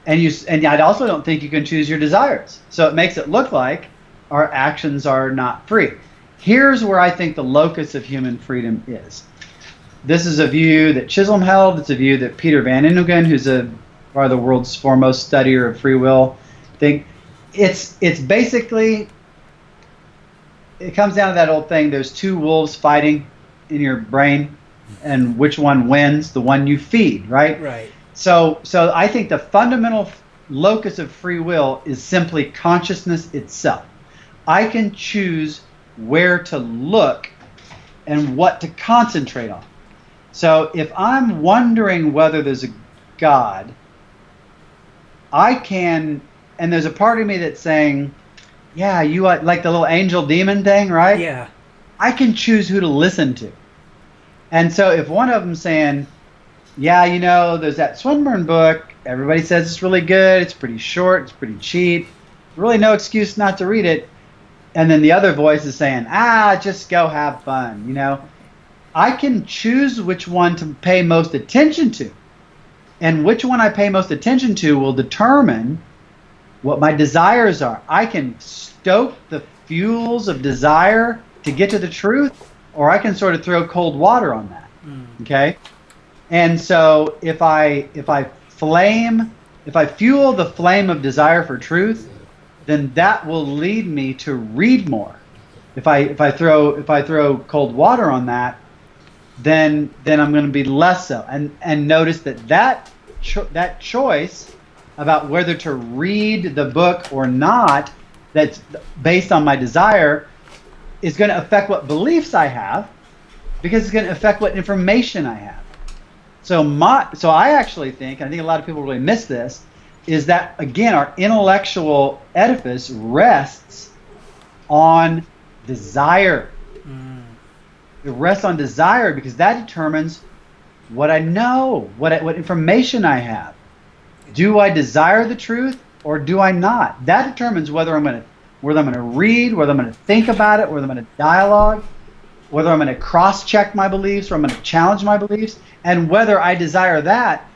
and I also don't think you can choose your desires. So it makes it look like our actions are not free. Here's where I think the locus of human freedom is. This is a view that Chisholm held. It's a view that Peter Van Inhogen, who's probably the world's foremost studier of free will, think. It's basically, it comes down to that old thing. There's two wolves fighting in your brain, and which one wins? The one you feed, right? Right. So I think the fundamental locus of free will is simply consciousness itself. I can choose where to look and what to concentrate on. So if I'm wondering whether there's a God, I can, and there's a part of me that's saying, yeah, you like the little angel demon thing, right? Yeah. I can choose who to listen to. And so if one of them's saying, yeah, there's that Swinburne book, everybody says it's really good, it's pretty short, it's pretty cheap, really no excuse not to read it. And then the other voice is saying, just go have fun, I can choose which one to pay most attention to. And which one I pay most attention to will determine what my desires are. I can stoke the fuels of desire to get to the truth, or I can sort of throw cold water on that. Okay? And so if I fuel the flame of desire for truth, then that will lead me to read more. If I throw cold water on that, then I'm going to be less so. And notice that choice about whether to read the book or not, that's based on my desire, is going to affect what beliefs I have, because it's going to affect what information I have. So I actually think, and I think a lot of people really miss this, is that, again, our intellectual edifice rests on desire. It rests on desire because that determines what I know, what information I have. Do I desire the truth or do I not? That determines whether I'm going to read, whether I'm going to think about it, whether I'm going to dialogue, whether I'm going to cross-check my beliefs or I'm going to challenge my beliefs, and whether I desire that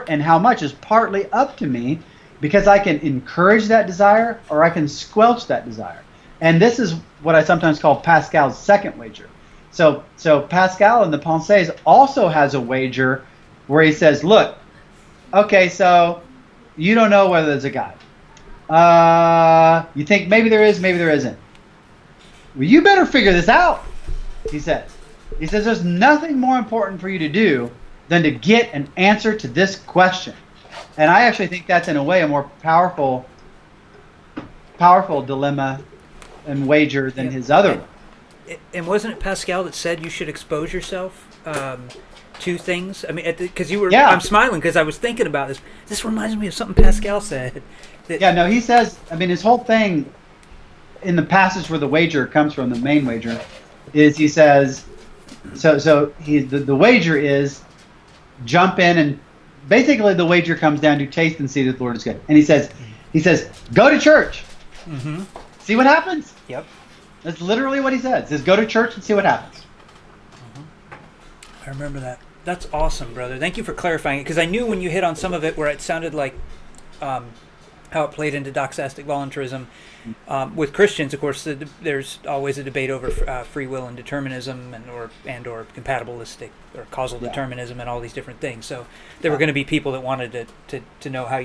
and how much is partly up to me, because I can encourage that desire or I can squelch that desire. And this is what I sometimes call Pascal's second wager. So Pascal in the Pensées also has a wager where he says, look, okay, so you don't know whether there's a God. You think maybe there is, maybe there isn't. Well, you better figure this out, he says. He says there's nothing more important for you to do than to get an answer to this question. And I actually think that's, in a way, a more powerful dilemma and wager than his other one. And wasn't it Pascal that said you should expose yourself to things? I mean, because you were. Yeah. I'm smiling because I was thinking about this. This reminds me of something Pascal said. He says. I mean, his whole thing in the passage where the wager comes from, the main wager, is he says. So the wager is jump in, and basically the wager comes down to taste and see that the Lord is good. And he says, go to church. Mm-hmm. See what happens. Yep. That's literally what he says. He says, go to church and see what happens. I remember that. That's awesome, brother. Thank you for clarifying it, because I knew when you hit on some of it where it sounded like how it played into doxastic voluntarism. With Christians, of course, there's always a debate over free will and determinism or compatibilistic or causal determinism and all these different things. So there were going to be people that wanted to know how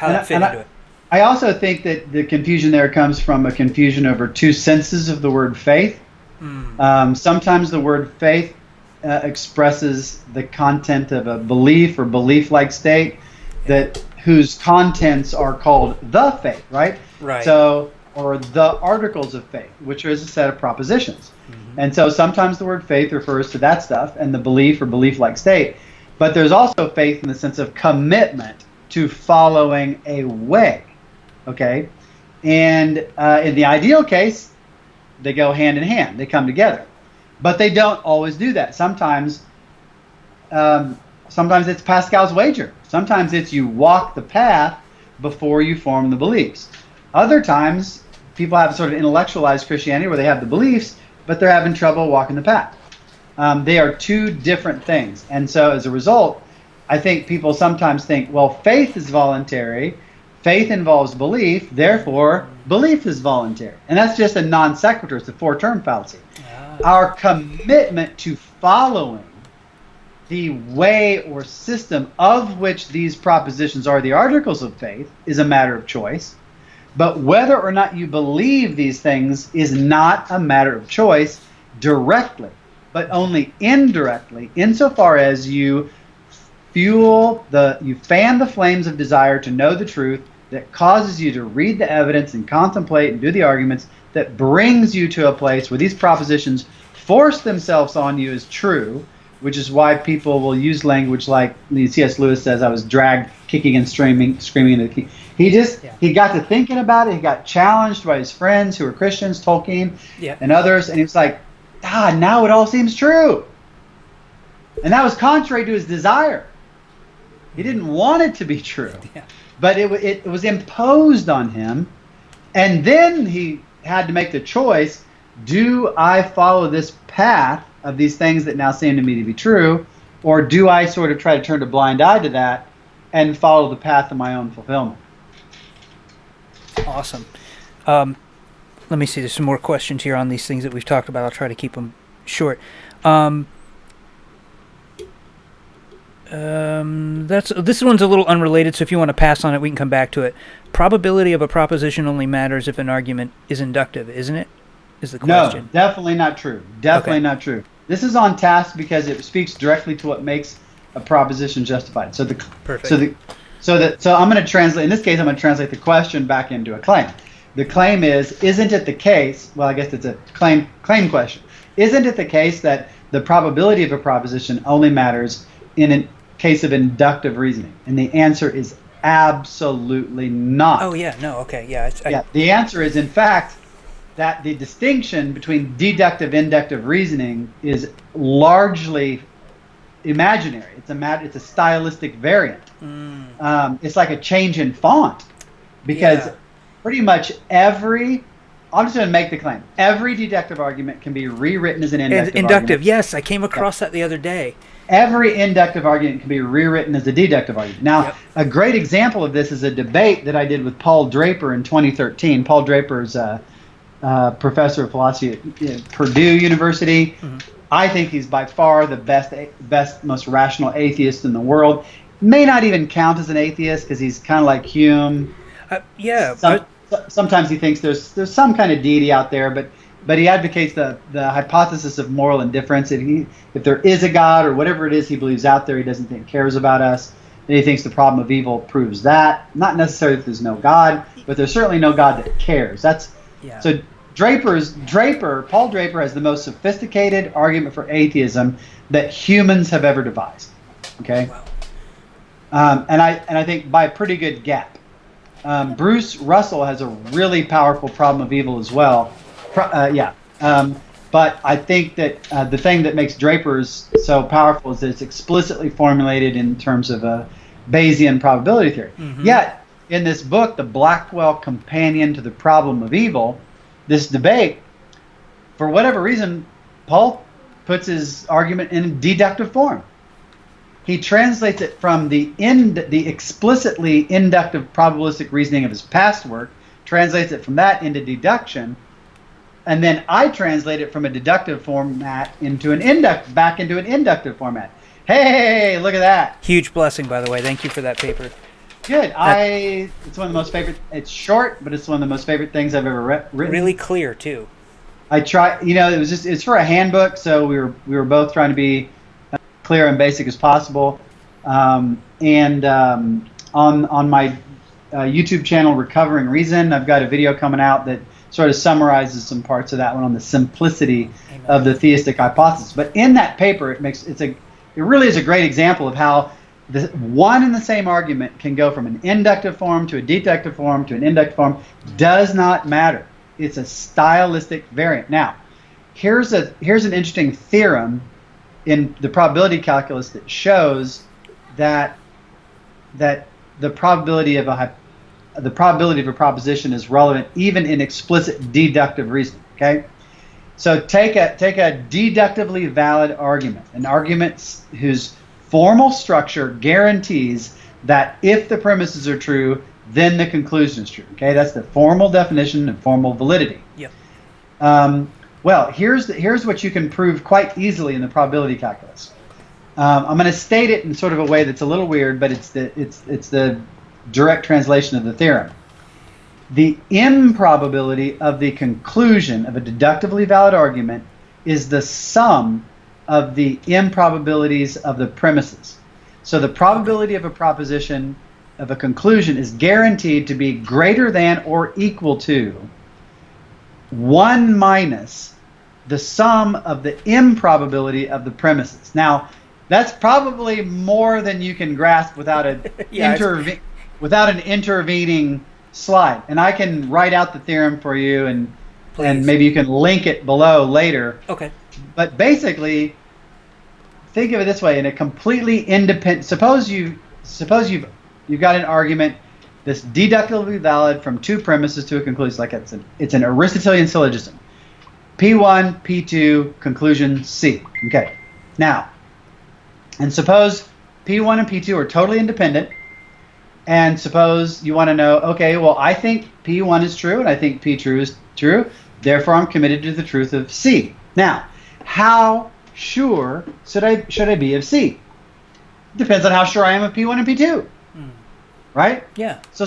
that fit into it. I also think that the confusion there comes from a confusion over two senses of the word faith. Sometimes the word faith expresses the content of a belief or belief-like state whose contents are called the faith, right? Right. So, or the articles of faith, which is a set of propositions. Mm-hmm. And so sometimes the word faith refers to that stuff and the belief or belief-like state. But there's also faith in the sense of commitment to following a way. Okay? And in the ideal case, they go hand in hand. They come together. But they don't always do that. Sometimes it's Pascal's wager. Sometimes it's you walk the path before you form the beliefs. Other times, people have sort of intellectualized Christianity where they have the beliefs, but they're having trouble walking the path. They are two different things. And so as a result, I think people sometimes think, well, faith is voluntary. Faith involves belief. Therefore, belief is voluntary. And that's just a non sequitur. It's a four-term fallacy. Our commitment to following the way or system of which these propositions are the articles of faith is a matter of choice. But whether or not you believe these things is not a matter of choice directly, but only indirectly, insofar as you fan the flames of desire to know the truth that causes you to read the evidence and contemplate and do the arguments, that brings you to a place where these propositions force themselves on you as true, which is why people will use language like C.S. Lewis says, I was dragged kicking and screaming into the key. He got to thinking about it. He got challenged by his friends who were Christians, Tolkien and others, and he was like, now it all seems true. And that was contrary to his desire. He didn't want it to be true, but it was imposed on him. And then he had to make the choice, do I follow this path of these things that now seem to me to be true, or do I sort of try to turn a blind eye to that and follow the path of my own fulfillment? Awesome. Let me see. There's some more questions here on these things that we've talked about. I'll try to keep them short. This one's a little unrelated, so if you want to pass on it, we can come back to it. Probability of a proposition only matters if an argument is inductive, isn't it? Is the question. No, definitely not true. Definitely not true. This is on task because it speaks directly to what makes a proposition justified. So So I'm going to translate. In this case, I'm going to translate the question back into a claim. The claim is, isn't it the case? Well, I guess it's a claim question. Isn't it the case that the probability of a proposition only matters in a case of inductive reasoning? And the answer is absolutely not. Oh yeah, no, okay, yeah. The answer is, in fact, that the distinction between deductive inductive reasoning is largely imaginary. It's a stylistic variant. It's like a change in font, because pretty much I'm just going to make the claim. Every deductive argument can be rewritten as an inductive argument. Yes, I came across that the other day. Every inductive argument can be rewritten as a deductive argument. Now, a great example of this is a debate that I did with Paul Draper in 2013. Paul Draper is a professor of philosophy at Purdue University. I think he's by far the best, most rational atheist in the world. May not even count as an atheist because he's kind of like Hume. Sometimes he thinks there's some kind of deity out there, but he advocates the hypothesis of moral indifference. If there is a God or whatever it is he believes out there, he doesn't think cares about us. And he thinks the problem of evil proves that. Not necessarily that there's no God, but there's certainly no God that cares. So Paul Draper has the most sophisticated argument for atheism that humans have ever devised. Okay, and I think by a pretty good gap. Bruce Russell has a really powerful problem of evil as well. But I think that the thing that makes Draper's so powerful is that it's explicitly formulated in terms of a Bayesian probability theory. Yet, in this book, The Blackwell Companion to the Problem of Evil, this debate, for whatever reason, Paul puts his argument in deductive form. He translates it from the explicitly inductive probabilistic reasoning of his past work, translates it from that into deduction, and then I translate it from a deductive format into an inductive format. Hey, look at that! Huge blessing, by the way. Thank you for that paper. Good. It's one of the most favorite. It's short, but it's one of the most favorite things I've ever written. Really clear too. I try. It's for a handbook, so we were both trying to be clear and basic as possible. On my YouTube channel, Recovering Reason, I've got a video coming out that sort of summarizes some parts of that one on the simplicity of the theistic hypothesis. But in that paper, it really is a great example of how the one and the same argument can go from an inductive form to a deductive form to an inductive form. Does not matter. It's a stylistic variant. Now, here's an interesting theorem in the probability calculus that shows that the probability of a proposition is relevant even in explicit deductive reasoning. Okay, so take a deductively valid argument, an argument whose formal structure guarantees that if the premises are true, then the conclusion is true. Okay, that's the formal definition and formal validity. Yep. Well, here's what you can prove quite easily in the probability calculus. I'm going to state it in sort of a way that's a little weird, but it's the direct translation of the theorem. The improbability of the conclusion of a deductively valid argument is the sum of the improbabilities of the premises. So the probability of a proposition, of a conclusion, is guaranteed to be greater than or equal to 1 minus the sum of the improbability of the premises. Now, that's probably more than you can grasp without without an intervening slide. And I can write out the theorem for you, and maybe you can link it below later. Okay. But basically, think of it this way: in a completely independent, suppose you've got an argument that's deductively valid from two premises to a conclusion. Like it's an Aristotelian syllogism. P1, P2, conclusion C. Okay. Now, and suppose P1 and P2 are totally independent, and suppose you want to know, okay, well, I think P1 is true, and I think P2 is true, therefore I'm committed to the truth of C. Now, how sure should I be of C? Depends on how sure I am of P1 and P2. Right? Yeah. So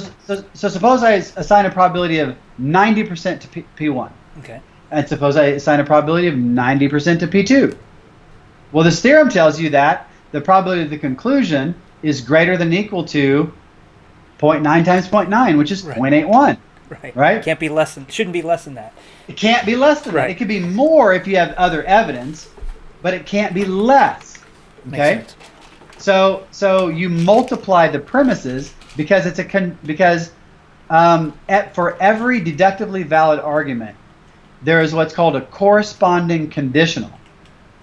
suppose I assign a probability of 90% to P1. Okay. And suppose I assign a probability of 90% to P2. Well, this theorem tells you that the probability of the conclusion is greater than or equal to 0.9 times 0.9, which is 0.81. Right? Shouldn't be less than that. It can't be less than that. It could be more if you have other evidence, but it can't be less. Okay? Makes sense. So you multiply the premises because for every deductively valid argument, there is what's called a corresponding conditional,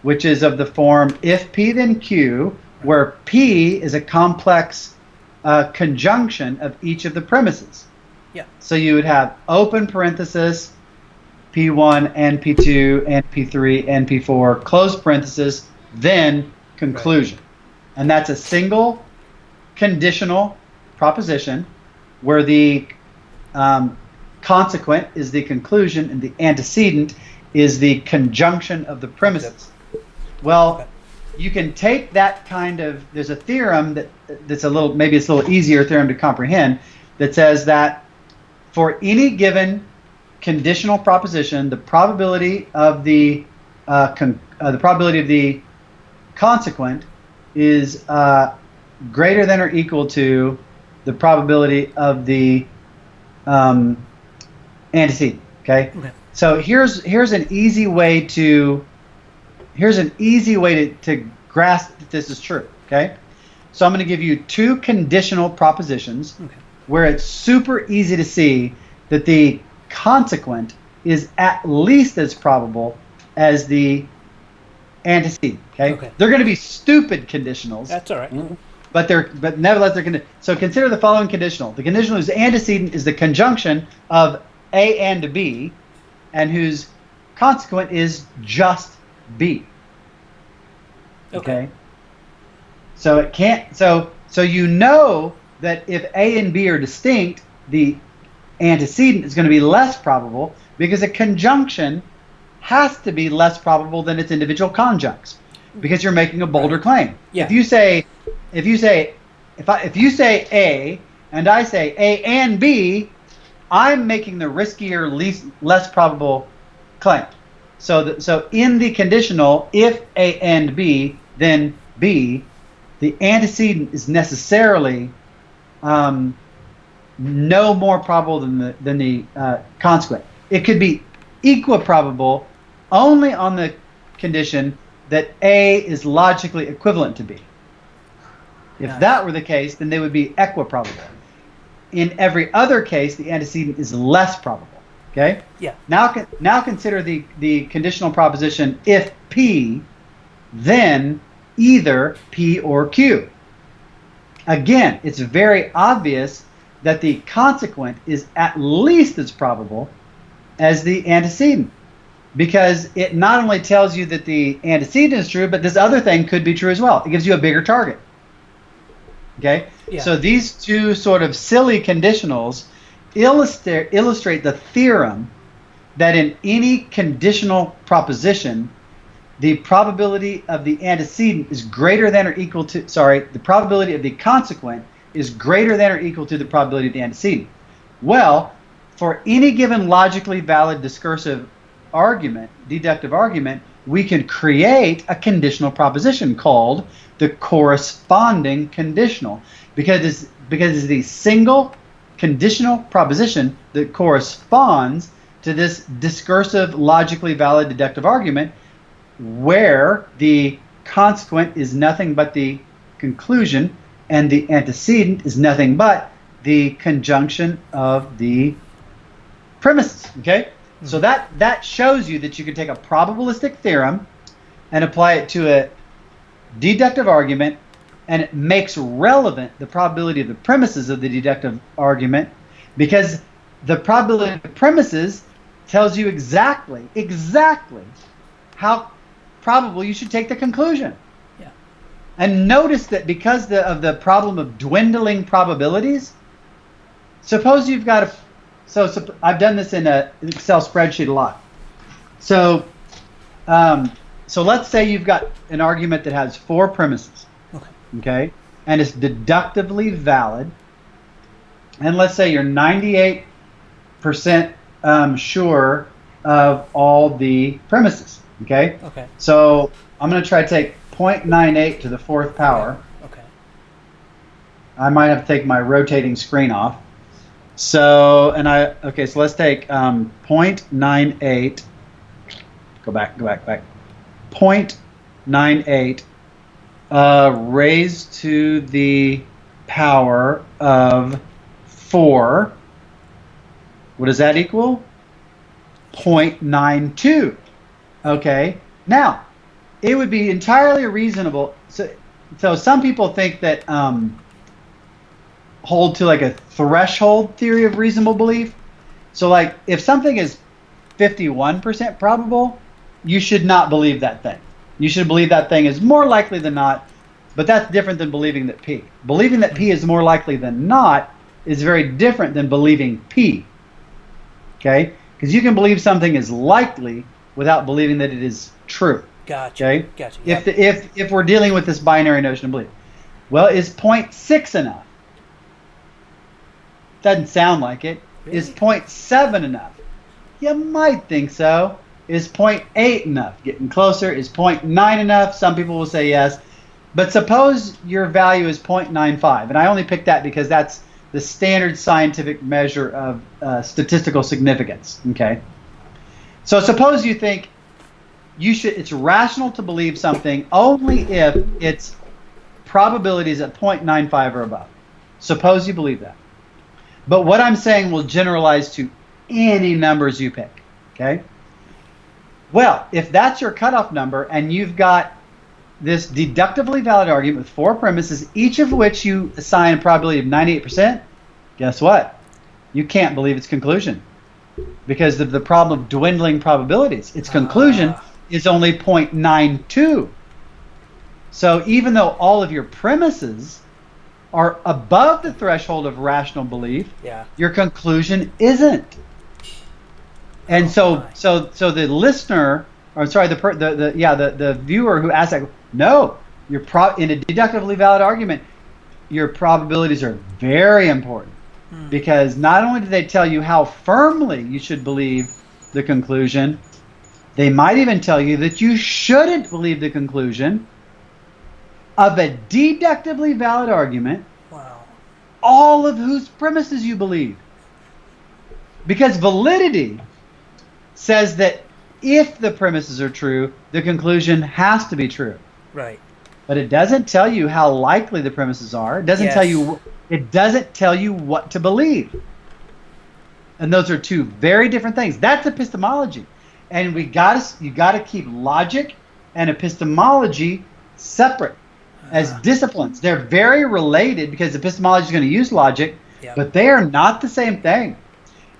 which is of the form if P then Q, where P is a complex conjunction of each of the premises. Yeah. So you would have open parenthesis, P1 and P2 and P3 and P4, close parenthesis, then conclusion. Right. And that's a single conditional proposition where the consequent is the conclusion and the antecedent is the conjunction of the premises. Well, you can take that kind of, there's a theorem that's maybe it's a little easier theorem to comprehend that says that for any given conditional proposition, the probability of the consequent is greater than or equal to the probability of the antecedent. Okay? So here's an easy way to grasp that this is true. Okay? So I'm going to give you two conditional propositions where it's super easy to see that the consequent is at least as probable as the antecedent. Okay? They're going to be stupid conditionals. That's all right. But nevertheless they're going to. So consider the following conditional. The conditional whose antecedent is the conjunction of A and B, and whose consequent is just B. Okay. So it can't. So you know that if A and B are distinct, the antecedent is going to be less probable because a conjunction has to be less probable than its individual conjuncts because you're making a bolder claim. Yeah. If you say A and I say A and B, I'm making the riskier, less probable claim. So in the conditional, if A and B, then B, the antecedent is necessarily no more probable than the consequent. It could be equiprobable only on the condition that A is logically equivalent to B. If that were the case, then they would be equiprobable. In every other case, the antecedent is less probable. Okay? Yeah. Now consider the conditional proposition if P, then either P or Q. Again, it's very obvious that the consequent is at least as probable as the antecedent, because it not only tells you that the antecedent is true, but this other thing could be true as well. It gives you a bigger target. Okay? Yeah. So these two sort of silly conditionals illustrate the theorem that in any conditional proposition, the probability of the antecedent is greater than or equal to, the probability of the consequent is greater than or equal to the probability of the antecedent. Well, for any given logically valid discursive argument, deductive argument, we can create a conditional proposition called the corresponding conditional, because it's the single conditional proposition that corresponds to to this discursive, logically valid deductive argument where the consequent is nothing but the conclusion and the antecedent is nothing but the conjunction of the premises. Okay? Mm-hmm. So that shows you that you can take a probabilistic theorem and apply it to a deductive argument, and it makes relevant the probability of the premises of the deductive argument, because the probability of the premises tells you exactly how probable you should take the conclusion. Yeah. And notice that because of the problem of dwindling probabilities, suppose you've got so I've done this in an Excel spreadsheet a lot. So let's say you've got an argument that has 4 premises. Okay? And it's deductively valid. And let's say you're 98% sure of all the premises. Okay? Okay. So I'm going to try to take 0.98 to the 4th power. Okay. I might have to take my rotating screen off. So let's take 0.98. Go back. 0.98 raised to the power of 4. What does that equal? 0.92. Okay. Now, it would be entirely reasonable. So some people think that hold to like a threshold theory of reasonable belief. So like if something is 51% probable, you should not believe that thing. You should believe that thing is more likely than not, but that's different than believing that P. Believing that P is more likely than not is very different than believing P. Okay? Because you can believe something is likely without believing that it is true. Gotcha. Okay? Gotcha. Yep. If we're dealing with this binary notion of belief. Well, is 0.6 enough? Doesn't sound like it. Really? Is 0.7 enough? You might think so. Is 0.8 enough? Getting closer. Is 0.9 enough? Some people will say yes. But suppose your value is 0.95. And I only picked that because that's the standard scientific measure of statistical significance. Okay. So suppose you think it's rational to believe something only if its probability is at 0.95 or above. Suppose you believe that. But what I'm saying will generalize to any numbers you pick. Okay? Well, if that's your cutoff number and you've got this deductively valid argument with 4 premises, each of which you assign a probability of 98%, guess what? You can't believe its conclusion because of the problem of dwindling probabilities. Its conclusion is only 0.92. So even though all of your premises are above the threshold of rational belief, your conclusion isn't. And so the listener, or sorry, the viewer who asked that, no, in a deductively valid argument, your probabilities are very important because not only do they tell you how firmly you should believe the conclusion, they might even tell you that you shouldn't believe the conclusion of a deductively valid argument, all of whose premises you believe. Because validity says that if the premises are true, the conclusion has to be true. Right. But it doesn't tell you how likely the premises are. It doesn't tell you. It doesn't tell you what to believe. And those are two very different things. That's epistemology, and you got to keep logic and epistemology separate as disciplines. They're very related because epistemology is going to use logic, but they are not the same thing.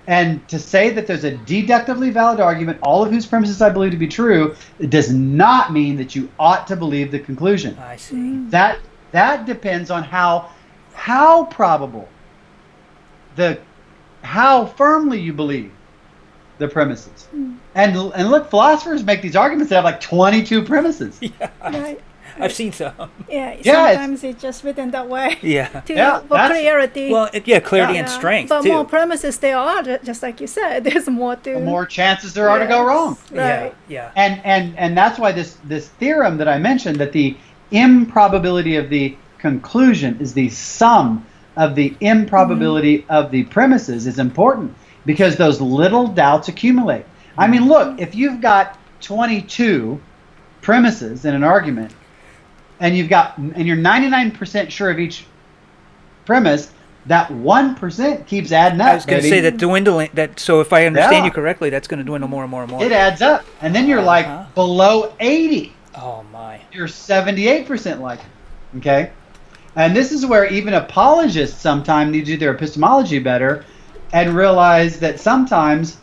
And to say that there's a deductively valid argument, all of whose premises I believe to be true, it does not mean that you ought to believe the conclusion. I see. That depends on how probable, how firmly you believe the premises. And look, philosophers make these arguments that have like 22 premises. Yeah. Right. I've seen some. Sometimes it's just written that way. For clarity. Well, clarity and strength but too. More premises there are, just like you said. There's more to. The more chances there are to go wrong. Right. Yeah. And that's why this theorem that I mentioned, that the improbability of the conclusion is the sum of the improbability of the premises, is important. because those little doubts accumulate. I mean, look, if you've got 22 premises in an argument, and you're 99% sure of each premise, that 1% keeps adding up. I was going to say that dwindling. So if I understand you correctly, that's going to dwindle more and more and more. It adds up, and then you're like below 80. Oh my! You're 78% likely. Okay, and this is where even apologists sometimes need to do their epistemology better, and realize that sometimes,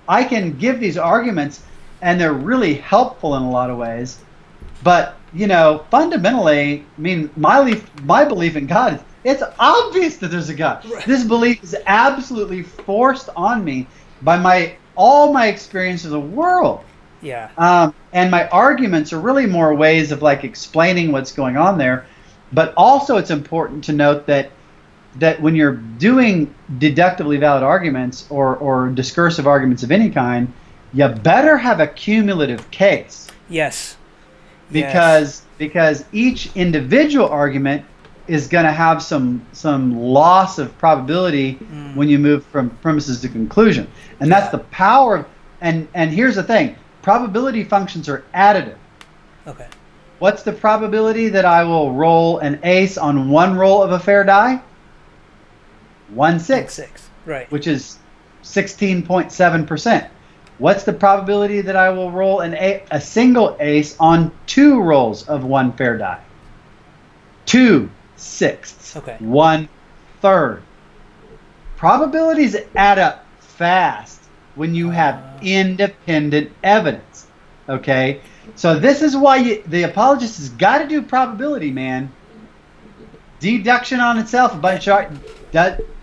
I can give these arguments, and they're really helpful in a lot of ways, but fundamentally, I mean, my belief in God is, it's obvious that there's a God. Right. This belief is absolutely forced on me by all my experience of the world. Yeah. And my arguments are really more ways of like explaining what's going on there. But also it's important to note that when you're doing deductively valid arguments or discursive arguments of any kind, you better have a cumulative case. Yes. Because each individual argument is going to have some loss of probability when you move from premises to conclusion. And that's the power of, and here's the thing, probability functions are additive. Okay. What's the probability that I will roll an ace on one roll of a fair die? 1/6. Right. Which is 16.7%. What's the probability that I will roll a single ace on two rolls of one fair die? 2/6. Okay. 1/3. Probabilities add up fast when you have independent evidence. Okay? So this is why the apologist has got to do probability, man. Deduction on itself, a bunch of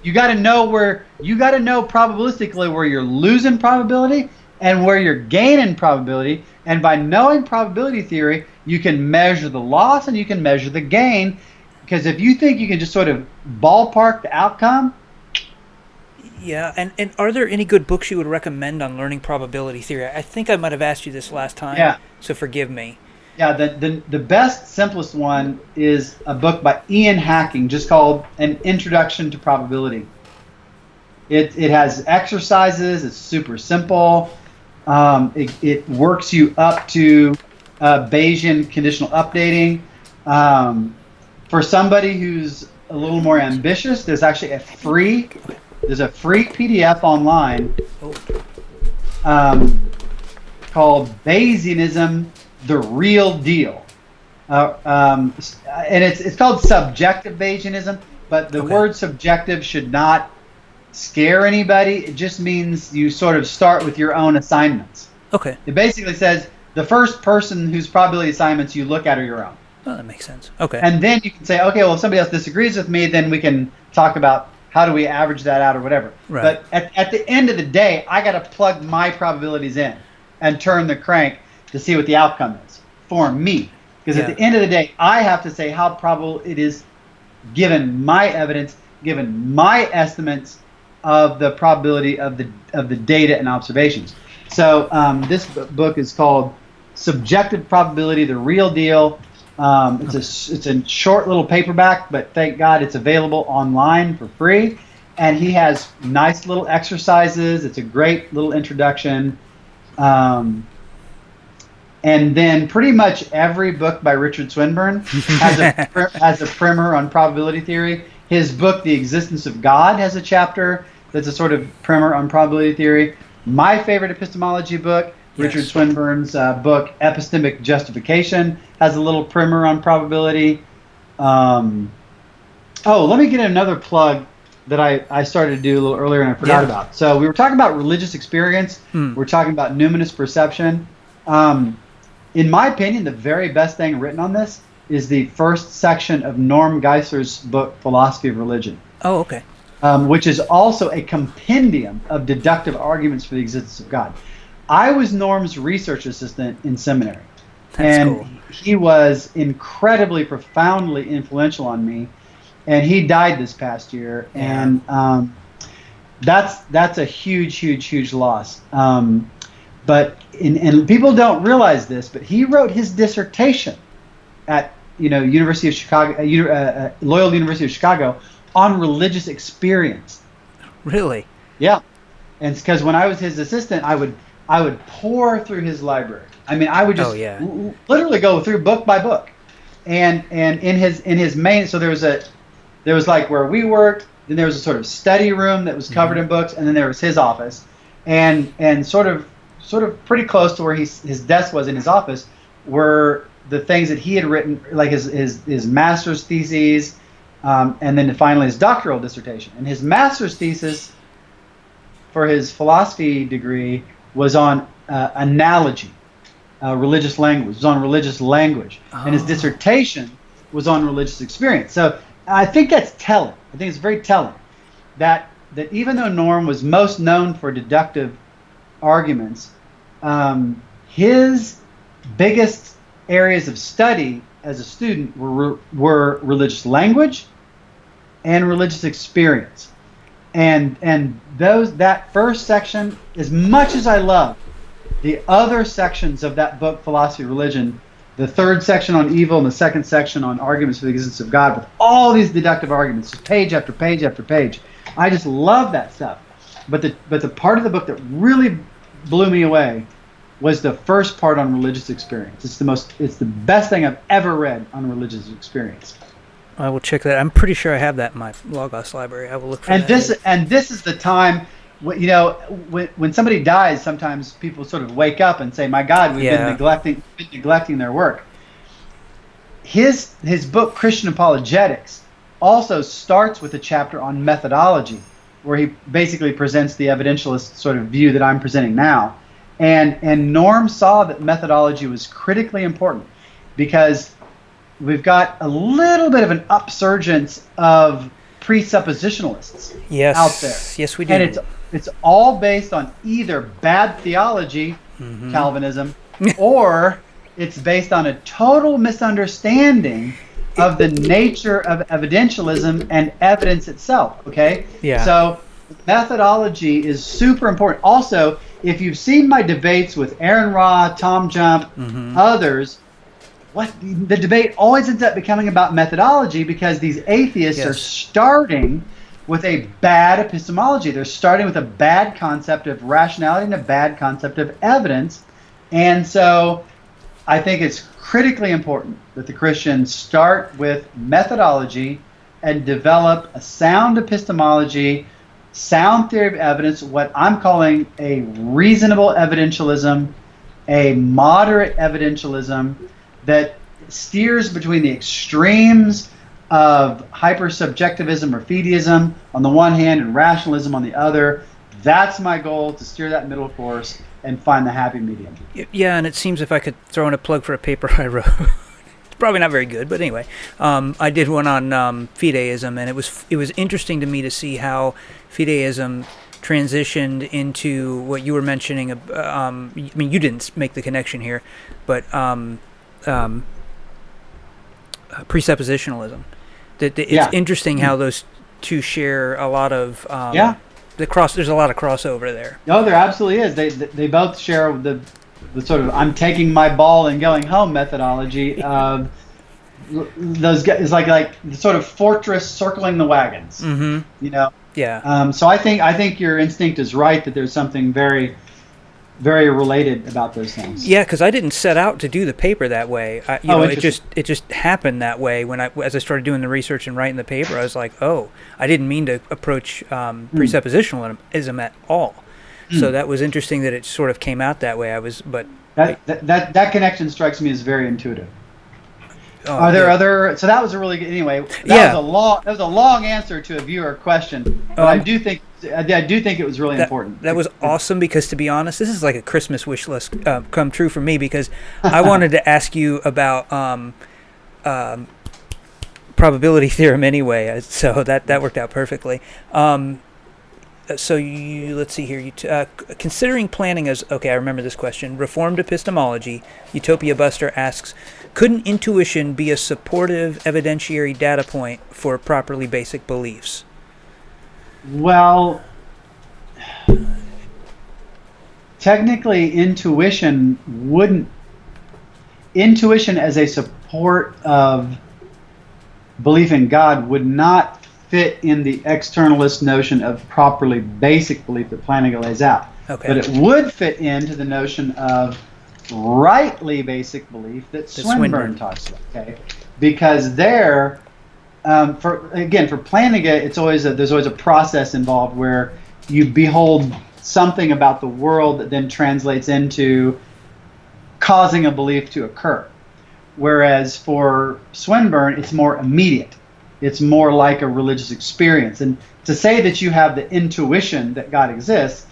you got to know probabilistically where you're losing probability and where you're gaining probability. And by knowing probability theory, you can measure the loss and you can measure the gain. Because if you think you can just sort of ballpark the outcome. Yeah, and are there any good books you would recommend on learning probability theory? I think I might have asked you this last time. Yeah. So forgive me. Yeah, the best, simplest one is a book by Ian Hacking, just called An Introduction to Probability. It has exercises. It's super simple. It works you up to Bayesian conditional updating. For somebody who's a little more ambitious, there's actually a free PDF online called Bayesianism: The Real Deal, and it's called subjective Bayesianism. But the word subjective should not scare anybody. It just means you sort of start with your own assignments. Okay. It basically says the first person whose probability assignments you look at are your own. Oh, that makes sense. Okay. And then you can say, okay, well, if somebody else disagrees with me, then we can talk about how do we average that out or whatever. Right. But at the end of the day, I got to plug my probabilities in and turn the crank to see what the outcome is for me. Because at the end of the day, I have to say how probable it is given my evidence, given my estimates of the probability of the data and observations. So this book is called Subjective Probability: The Real Deal. It's a short little paperback, but thank God it's available online for free. And he has nice little exercises. It's a great little introduction. And then pretty much every book by Richard Swinburne has a primer on probability theory. His book, The Existence of God, has a chapter that's a sort of primer on probability theory. My favorite epistemology book, Richard Swinburne's book, Epistemic Justification, has a little primer on probability. Let me get another plug that I started to do a little earlier and I forgot about. So we were talking about religious experience. We're talking about numinous perception. In my opinion, the very best thing written on this is the first section of Norm Geisler's book, Philosophy of Religion. Oh, okay. Which is also a compendium of deductive arguments for the existence of God. I was Norm's research assistant in seminary. That's cool. He was incredibly, profoundly influential on me. And he died this past year. Yeah. And that's a huge, huge, huge loss. But people don't realize this, but he wrote his dissertation at University of Chicago, Loyola University of Chicago, on religious experience. Really? Yeah, and it's because when I was his assistant, I would pour through his library. I mean, I would just literally go through book by book, and in his main. So there was like where we worked. Then there was a sort of study room that was covered in books, and then there was his office, and sort of pretty close to where his desk was in his office were the things that he had written, like his master's theses, and then finally his doctoral dissertation. And his master's thesis for his philosophy degree was on analogy, religious language. It was on religious language, and his dissertation was on religious experience. So I think that's telling. I think it's very telling that even though Norm was most known for deductive arguments, his biggest areas of study as a student were religious language and religious experience. And that first section, as much as I love the other sections of that book, Philosophy of Religion, the third section on evil and the second section on arguments for the existence of God, with all these deductive arguments, page after page after page, I just love that stuff. But the part of the book that really blew me away was the first part on religious experience. It's the best thing I've ever read on religious experience. I will check that. I'm pretty sure I have that in my Logos library. I will look for that. This is the time, when somebody dies, sometimes people sort of wake up and say, "My God, we've been neglecting their work." His book, Christian Apologetics, also starts with a chapter on methodology, where he basically presents the evidentialist sort of view that I'm presenting now. And Norm saw that methodology was critically important because we've got a little bit of an upsurgence of presuppositionalists out there. Yes, we do. And it's all based on either bad theology, Calvinism, or it's based on a total misunderstanding of the nature of evidentialism and evidence itself. Okay? Yeah. So methodology is super important. Also, if you've seen my debates with Aaron Ra, Tom Jump, others, the debate always ends up becoming about methodology because these atheists are starting with a bad epistemology. They're starting with a bad concept of rationality and a bad concept of evidence. And so I think it's critically important that the Christians start with methodology and develop a sound epistemology, sound theory of evidence, what I'm calling a reasonable evidentialism, a moderate evidentialism that steers between the extremes of hypersubjectivism or fideism on the one hand and rationalism on the other. That's my goal, to steer that middle course and find the happy medium. Yeah, and it seems if I could throw in a plug for a paper I wrote, it's probably not very good, but anyway, I did one on fideism, and it was interesting to me to see how fideism transitioned into what you were mentioning. I mean, you didn't make the connection here, but presuppositionalism. It's interesting how those two share a lot of there's a lot of crossover there. No, there absolutely is. They both share the sort of I'm taking my ball and going home methodology. Those guys is like the sort of fortress circling the wagons. You know. Yeah. So I think your instinct is right that there's something very, very related about those things. Yeah, because I didn't set out to do the paper that way. It just happened that way as I started doing the research and writing the paper. I was like, oh, I didn't mean to approach presuppositionalism at all. So that was interesting that it sort of came out that way. That connection strikes me as very intuitive. Are there other? So that was a really good. Anyway, that was a long answer to a viewer question. But I do think it was really important. That was awesome because, to be honest, this is like a Christmas wish list come true for me, because I wanted to ask you about probability theorem anyway. So that worked out perfectly. So let's see here. Considering planning as I remember this question. Reformed epistemology. Utopia Buster asks, couldn't intuition be a supportive evidentiary data point for properly basic beliefs? Well, technically, intuition as a support of belief in God would not fit in the externalist notion of properly basic belief that Plantinga lays out. Okay. But it would fit into the notion of rightly basic belief that Swinburne talks about. Okay, because there, for Plantinga, there's always a process involved where you behold something about the world that then translates into causing a belief to occur. Whereas for Swinburne, it's more immediate. It's more like a religious experience. And to say that you have the intuition that God exists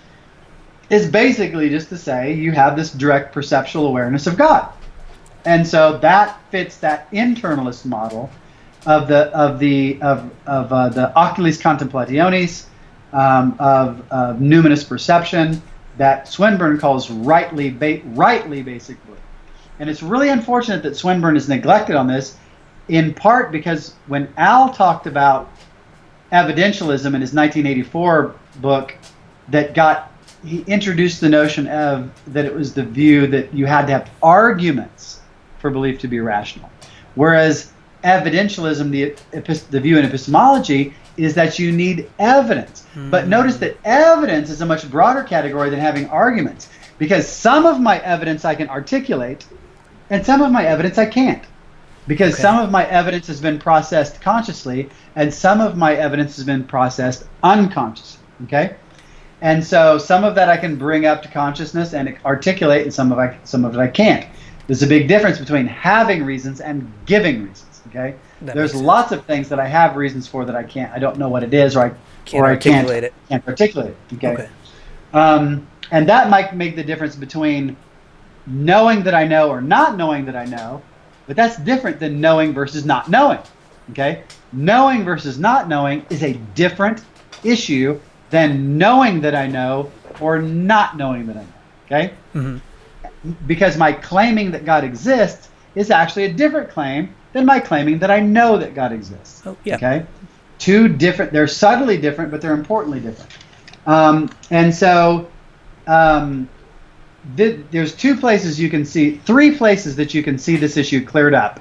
is basically just to say you have this direct perceptual awareness of God. And so that fits that internalist model of the oculis contemplationis, of numinous perception that Swinburne calls rightly basic belief. And it's really unfortunate that Swinburne is neglected on this, in part because when Al talked about evidentialism in his 1984 book, he introduced the notion of that it was the view that you had to have arguments for belief to be rational. Whereas evidentialism, the view in epistemology, is that you need evidence. Mm-hmm. But notice that evidence is a much broader category than having arguments, because some of my evidence I can articulate, and some of my evidence I can't. Because some of my evidence has been processed consciously, and some of my evidence has been processed unconsciously. Okay? And so some of that I can bring up to consciousness and articulate, and some of it I can't. There's a big difference between having reasons and giving reasons. Okay? There's lots of things that I have reasons for that I don't know what it is, or I can't articulate it. Okay? And that might make the difference between knowing that I know or not knowing that I know, but that's different than knowing versus not knowing. Okay? Knowing versus not knowing is a different issue than knowing that I know or not knowing that I know. Okay? Mm-hmm. Because my claiming that God exists is actually a different claim than my claiming that I know that God exists. Oh, yeah. Okay? Two different, they're subtly different, but they're importantly different. And so there's three places that you can see this issue cleared up.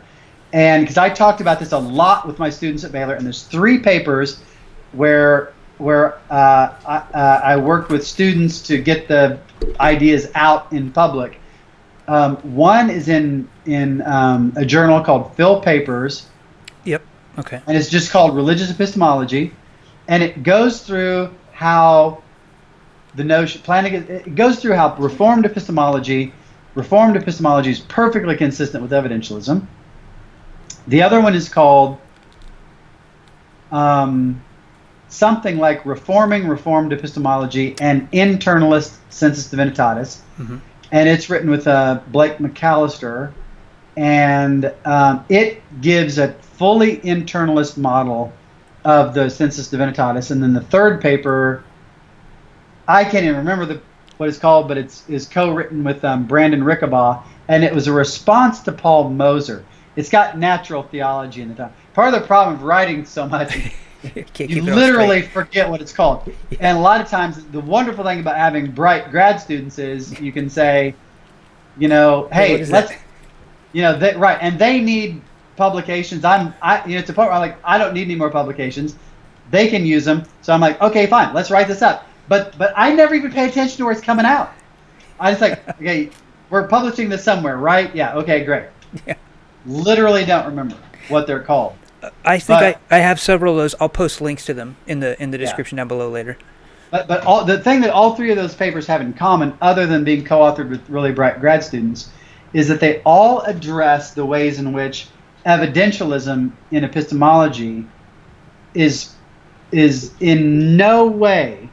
And because I talked about this a lot with my students at Baylor, and there's 3 papers where I worked with students to get the ideas out in public. One is in a journal called Phil Papers. Yep. Okay. And it's just called Religious Epistemology, and it goes through how it goes through how Reformed epistemology is perfectly consistent with evidentialism. The other one is called something like Reforming Reformed Epistemology and Internalist Sensus Divinitatis. Mm-hmm. And it's written with Blake McAllister. And it gives a fully internalist model of the Sensus Divinitatis. And then the third paper, I can't even remember what it's called, but it's co-written with Brandon Rickabaugh, and it was a response to Paul Moser. It's got natural theology in the title. Part of the problem of writing so much, you literally forget what it's called. Yeah. And a lot of times, the wonderful thing about having bright grad students is you can say, hey, let's, right, and they need publications. It's a point where I don't need any more publications. They can use them, so I'm like, okay, fine, let's write this up. But I never even pay attention to where it's coming out. I just okay, we're publishing this somewhere, right? Yeah, okay, great. Yeah. Literally don't remember what they're called. I think I have several of those. I'll post links to them in the description down below later. But the thing that all 3 of those papers have in common, other than being co-authored with really bright grad students, is that they all address the ways in which evidentialism in epistemology is in no way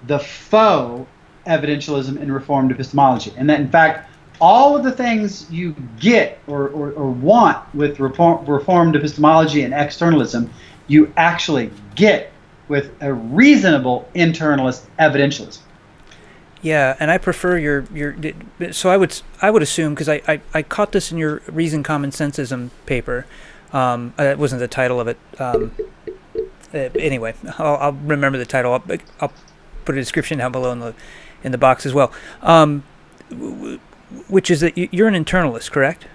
the faux evidentialism in Reformed epistemology. And that, in fact, all of the things you get or want with Reformed epistemology and externalism, you actually get with a reasonable internalist evidentialism. Yeah, and I prefer your so I would assume, because I caught this in your Reason Common Sensism paper. That wasn't the title of it. Anyway, I'll remember the title. I'll put a description down below in the box as well. Which is that you're an internalist, correct?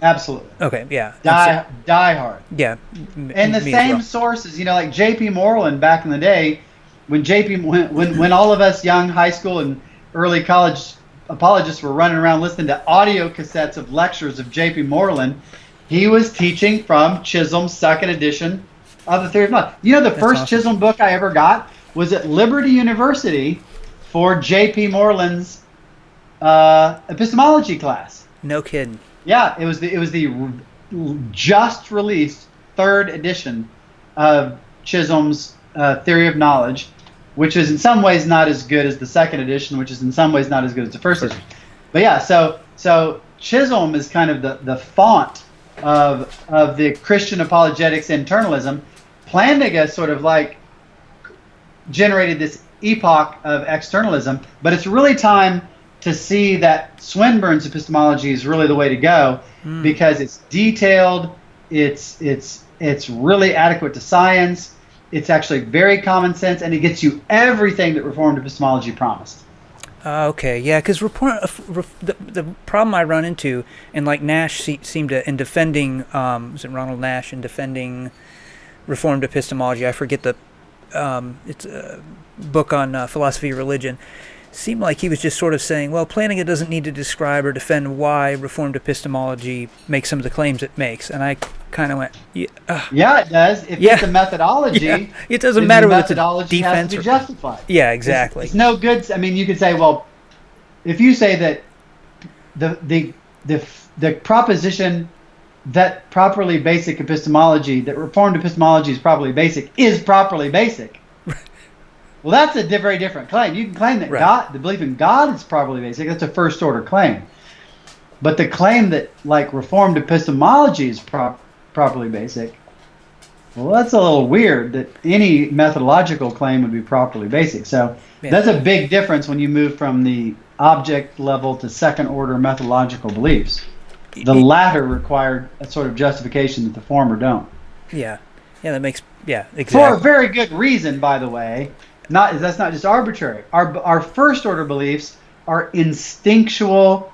Absolutely. Okay, yeah. Die hard. Yeah. And the same sources, like J.P. Moreland back in the day, when all of us young high school and early college apologists were running around listening to audio cassettes of lectures of J.P. Moreland, he was teaching from Chisholm's second edition of the Theory of Knowledge. The first Chisholm book I ever got was at Liberty University for J.P. Moreland's epistemology class. No kidding. Yeah, it was the just released third edition of Chisholm's Theory of Knowledge, which is in some ways not as good as the second edition, which is in some ways not as good as the first edition. But yeah, so Chisholm is kind of the font of the Christian apologetics internalism. Plantinga sort of like generated this epoch of externalism, but it's really time to see that Swinburne's epistemology is really the way to go because it's detailed, it's really adequate to science, it's actually very common sense, and it gets you everything that Reformed epistemology promised. Okay, yeah, because the problem I run into, and like Nash seemed to, in defending, was it Ronald Nash, in defending Reformed epistemology, I forget it's a book on philosophy of religion, seemed like he was just sort of saying, well, Plantinga doesn't need to describe or defend why Reformed epistemology makes some of the claims it makes. And I kind of went, yeah, it does. If it's a methodology, it doesn't matter whether it's a methodology defense has to be justified. Yeah, exactly. It's no good. I mean, you could say, well, if you say that the proposition that properly basic epistemology, that Reformed epistemology is properly basic. Well, that's a very different claim. You can claim that God, the belief in God is properly basic. That's a first order claim. But the claim that like Reformed epistemology is properly basic, well, that's a little weird that any methodological claim would be properly basic. So that's a big difference when you move from the object level to second order methodological beliefs. The latter required a sort of justification that the former don't. Yeah, that makes, exactly. For a very good reason, by the way. That's not just arbitrary. Our first order beliefs are instinctual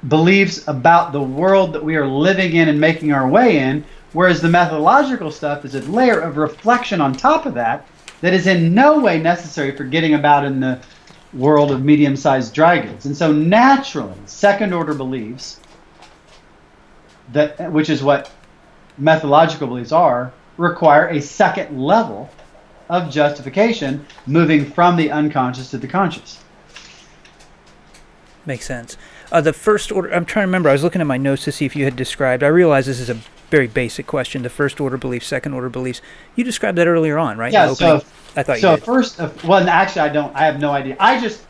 beliefs about the world that we are living in and making our way in, whereas the methodological stuff is a layer of reflection on top of that is in no way necessary for getting about in the world of medium-sized dry goods. And so naturally, second order beliefs, which is what methodological beliefs are, require a second level of justification, moving from the unconscious to the conscious. Makes sense. The first order, I'm trying to remember, I was looking at my notes to see if you had described, I realize this is a very basic question, the first order beliefs, second order beliefs. You described that earlier on, right? Yeah, so I thought you did. First, well, actually I have no idea. I just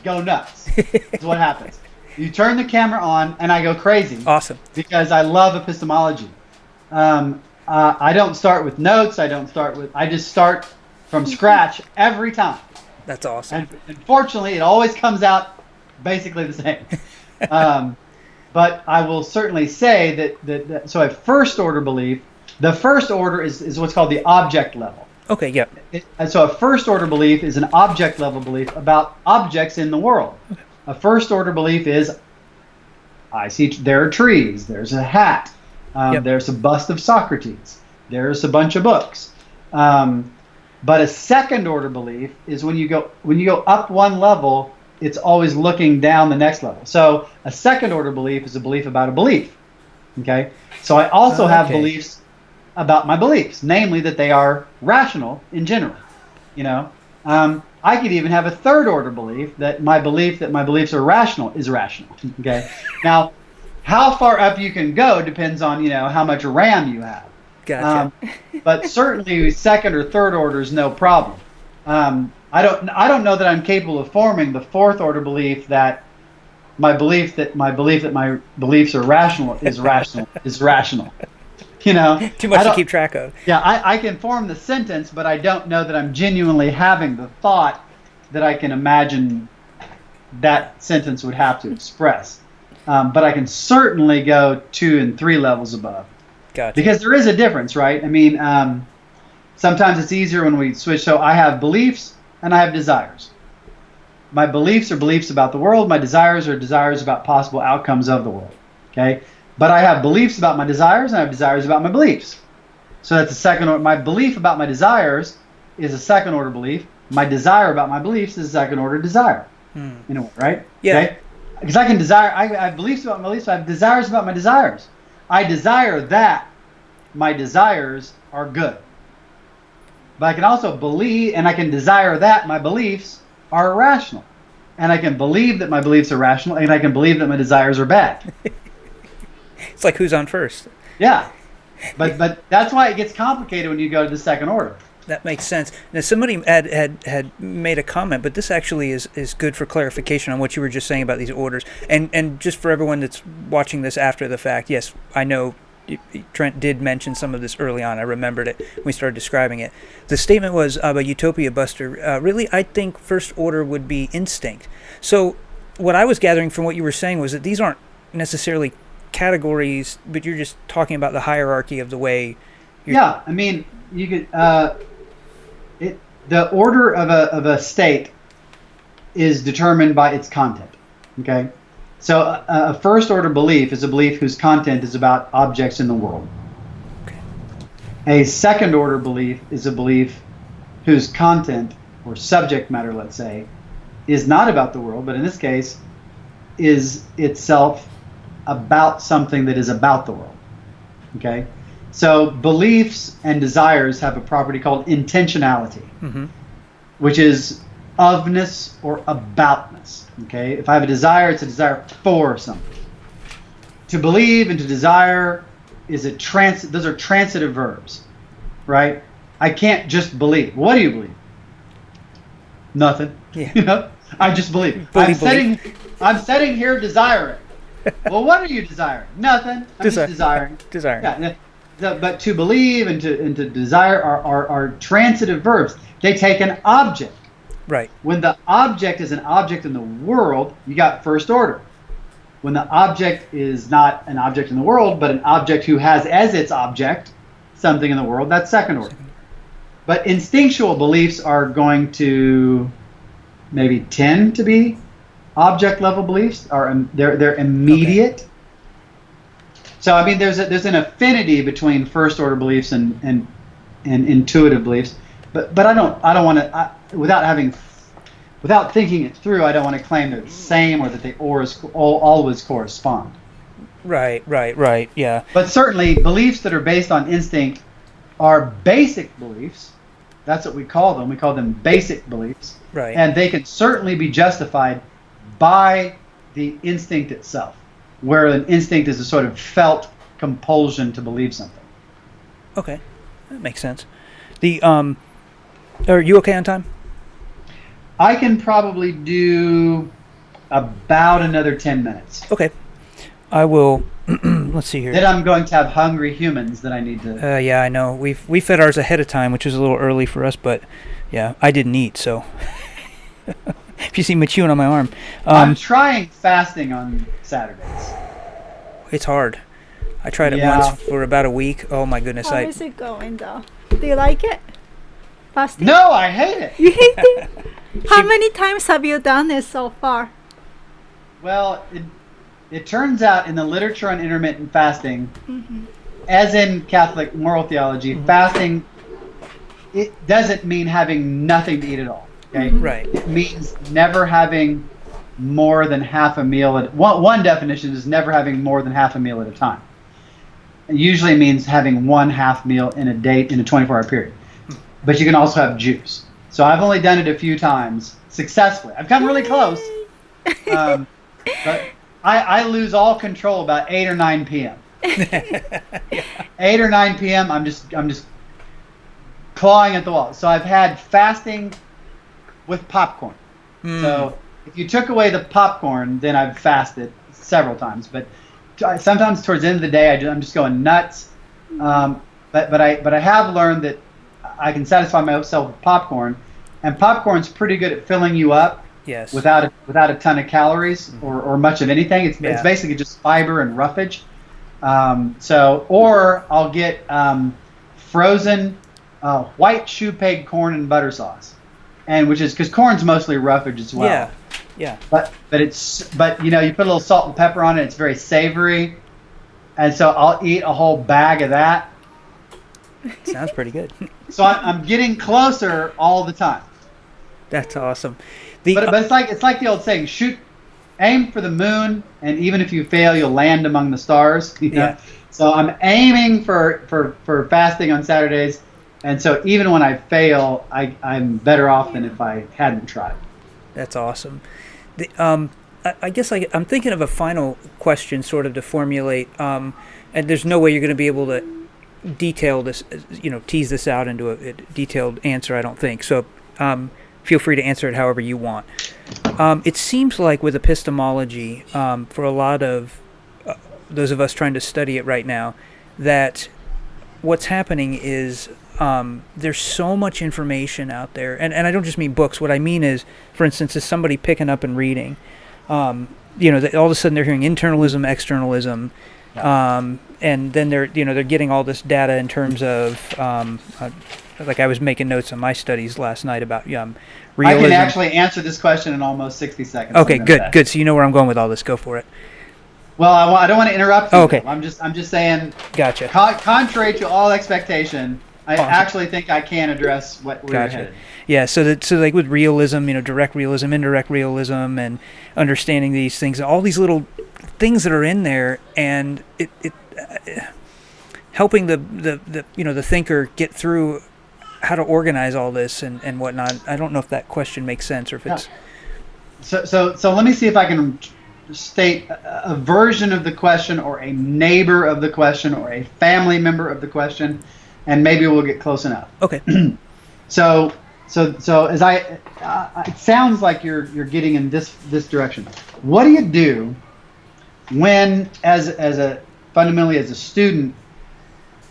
go nuts. Is what happens. You turn the camera on and I go crazy. Awesome. Because I love epistemology. I don't start with notes. I just start from scratch every time. That's awesome. And fortunately, it always comes out basically the same. But I will certainly say that so a first order belief, the first order is what's called the object level. Okay, yeah. And so a first order belief is an object level belief about objects in the world. Okay. A first order belief is, I see there are trees, there's a hat, there's a bust of Socrates, there's a bunch of books. But a second order belief is when you go up one level, it's always looking down the next level. So a second order belief is a belief about a belief. Okay? So I also have beliefs about my beliefs, namely that they are rational in general. I could even have a third order belief that my beliefs are rational is rational. Okay? Now, how far up you can go depends on, how much RAM you have. Gotcha. But certainly second or third order is no problem. I don't know that I'm capable of forming the fourth order belief that my belief that my beliefs are rational is rational. Too much to keep track of. Yeah, I can form the sentence, but I don't know that I'm genuinely having the thought that I can imagine that sentence would have to express. But I can certainly go 2 and 3 levels above. Gotcha. Because there is a difference, right? I mean, sometimes it's easier when we switch. So I have beliefs and I have desires. My beliefs are beliefs about the world. My desires are desires about possible outcomes of the world. Okay? But I have beliefs about my desires, and I have desires about my beliefs. So that's a second order. My belief about my desires is a second order belief. My desire about my beliefs is a second order desire. You know, right? Yeah. Okay? Because I can desire, I have beliefs about my beliefs, I have desires about my desires. I desire that my desires are good. But I can also believe, and I can desire that my beliefs are irrational. And I can believe that my beliefs are rational, and I can believe that my desires are bad. It's like who's on first. Yeah. But that's why it gets complicated when you go to the second order. That makes sense. Now, somebody had made a comment, but this actually is good for clarification on what you were just saying about these orders. And just for everyone that's watching this after the fact, yes, I know Trent did mention some of this early on. I remembered it when we started describing it. The statement was about Utopia Buster. Really, I think first order would be instinct. So what I was gathering from what you were saying was that these aren't necessarily categories, but you're just talking about the hierarchy of the way. Yeah, I mean, you could. The order of a state is determined by its content. Okay, so a first order belief is a belief whose content is about objects in the world. Okay. A second order belief is a belief whose content or subject matter, let's say, is not about the world, but in this case, is itself about something that is about the world. Okay. So beliefs and desires have a property called intentionality, which is ofness or aboutness. Okay, if I have a desire, it's a desire for something. To believe and to desire is a those are transitive verbs, right? I can't just believe. What do you believe? Nothing. Yeah. You know, I just believe. I'm sitting here desiring. Well, what are you desiring? Nothing. I'm just desiring. Desiring. Yeah. But to believe and to desire are transitive verbs. They take an object. Right. When the object is an object in the world, you got first order. When the object is not an object in the world, but an object who has as its object something in the world, that's second order. But instinctual beliefs are going to maybe tend to be object level beliefs, or they're immediate. Okay. So I mean, there's an affinity between first order beliefs and intuitive beliefs, but I don't want to without thinking it through. I don't want to claim they're the same or that they always correspond. Right. Yeah. But certainly, beliefs that are based on instinct are basic beliefs. That's what we call them. We call them basic beliefs. Right. And they can certainly be justified by the instinct itself, where an instinct is a sort of felt compulsion to believe something. Okay, that makes sense. Are you okay on time? I can probably do about another 10 minutes. Okay, I will. Let's see here. Then I'm going to have hungry humans that I need to. Yeah, I know. We fed ours ahead of time, which is a little early for us, but yeah, I didn't eat, so. If you see me chewing on my arm. I'm trying fasting on Saturdays. It's hard. I tried it once for about a week. Oh my goodness. How is it going though? Do you like it? Fasting? No, I hate it. You hate it? How many times have you done it so far? Well, it turns out in the literature on intermittent fasting, as in Catholic moral theology, fasting, it doesn't mean having nothing to eat at all. Okay? Right. It means never having more than half a meal. One definition is never having more than half a meal at a time. It usually means having one half meal in a 24-hour period. But you can also have juice. So I've only done it a few times successfully. I've come really close. But I lose all control about 8 or 9 p.m. 8 or 9 p.m. I'm just clawing at the wall. So I've had fasting with popcorn. So if you took away the popcorn, then I've fasted several times. But sometimes towards the end of the day, I'm just going nuts. But I have learned that I can satisfy myself with popcorn, and popcorn's pretty good at filling you up. Yes. Without a ton of calories or much of anything. It's basically just fiber and roughage. Or I'll get frozen white choux pegged corn and butter sauce, and which is because corn's mostly roughage as well. Yeah. Yeah. But you know, you put a little salt and pepper on it. It's very savory, and so I'll eat a whole bag of that. Sounds pretty good. So I'm getting closer all the time. That's awesome. But it's like the old saying: aim for the moon, and even if you fail, you'll land among the stars. You know? Yeah. So I'm aiming for fasting on Saturdays, and so even when I fail, I'm better off than if I hadn't tried. That's awesome. I guess I'm thinking of a final question, sort of to formulate, and there's no way you're going to be able to detail this, you know, tease this out into a detailed answer, I don't think. So feel free to answer it however you want. It seems like with epistemology, for a lot of those of us trying to study it right now, that what's happening is there's so much information out there. And I don't just mean books. What I mean is, for instance, is somebody picking up and reading. You know, all of a sudden they're hearing internalism, externalism, and then they're getting all this data in terms of, like I was making notes on my studies last night about realism. I can actually answer this question in almost 60 seconds. Okay, good. So you know where I'm going with all this. Go for it. Well, I don't want to interrupt you. Oh, okay. I'm just saying. Gotcha. Contrary to all expectation, I actually think I can address where you're headed. Yeah. So like with realism, you know, direct realism, indirect realism, and understanding these things, all these little things that are in there, and it helping the thinker get through how to organize all this and whatnot. I don't know if that question makes sense or if it's. So let me see if I can state a version of the question, or a neighbor of the question, or a family member of the question, and maybe we'll get close enough. Okay. So as it sounds like you're getting in this direction. What do you do when, fundamentally as a student,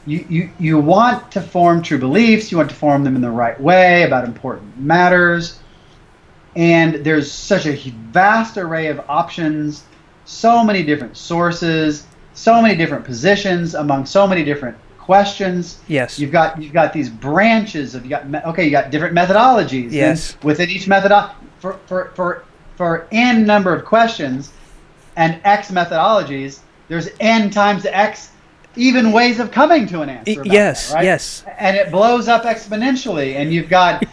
you want to form true beliefs, you want to form them in the right way about important matters, and there's such a vast array of options, so many different sources, so many different positions among so many different questions. Yes. You've got these branches of you got different methodologies. Yes. And within each method, for n number of questions and x methodologies, there's n times x even ways of coming to an answer. Yes. That, right? Yes. And it blows up exponentially, and you've got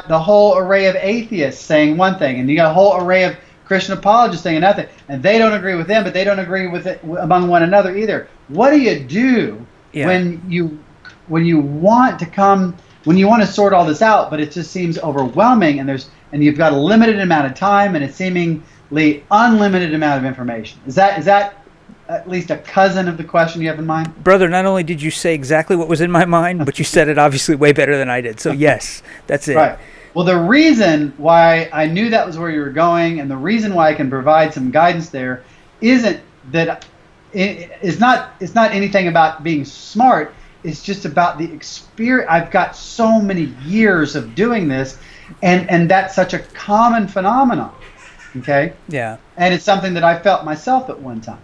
the whole array of atheists saying one thing, and you got a whole array of Christian apologists saying another, and they don't agree with them, but they don't agree with it among one another either. What do you do when you want to sort all this out, but it just seems overwhelming, and you've got a limited amount of time and a seemingly unlimited amount of information? Is that at least a cousin of the question you have in mind? Brother, not only did you say exactly what was in my mind, but you said it obviously way better than I did. So yes, that's it. Right. Well, the reason why I knew that was where you were going, and the reason why I can provide some guidance there, isn't that it's not anything about being smart. It's just about the experience. I've got so many years of doing this, and that's such a common phenomenon. Okay? Yeah. And it's something that I felt myself at one time.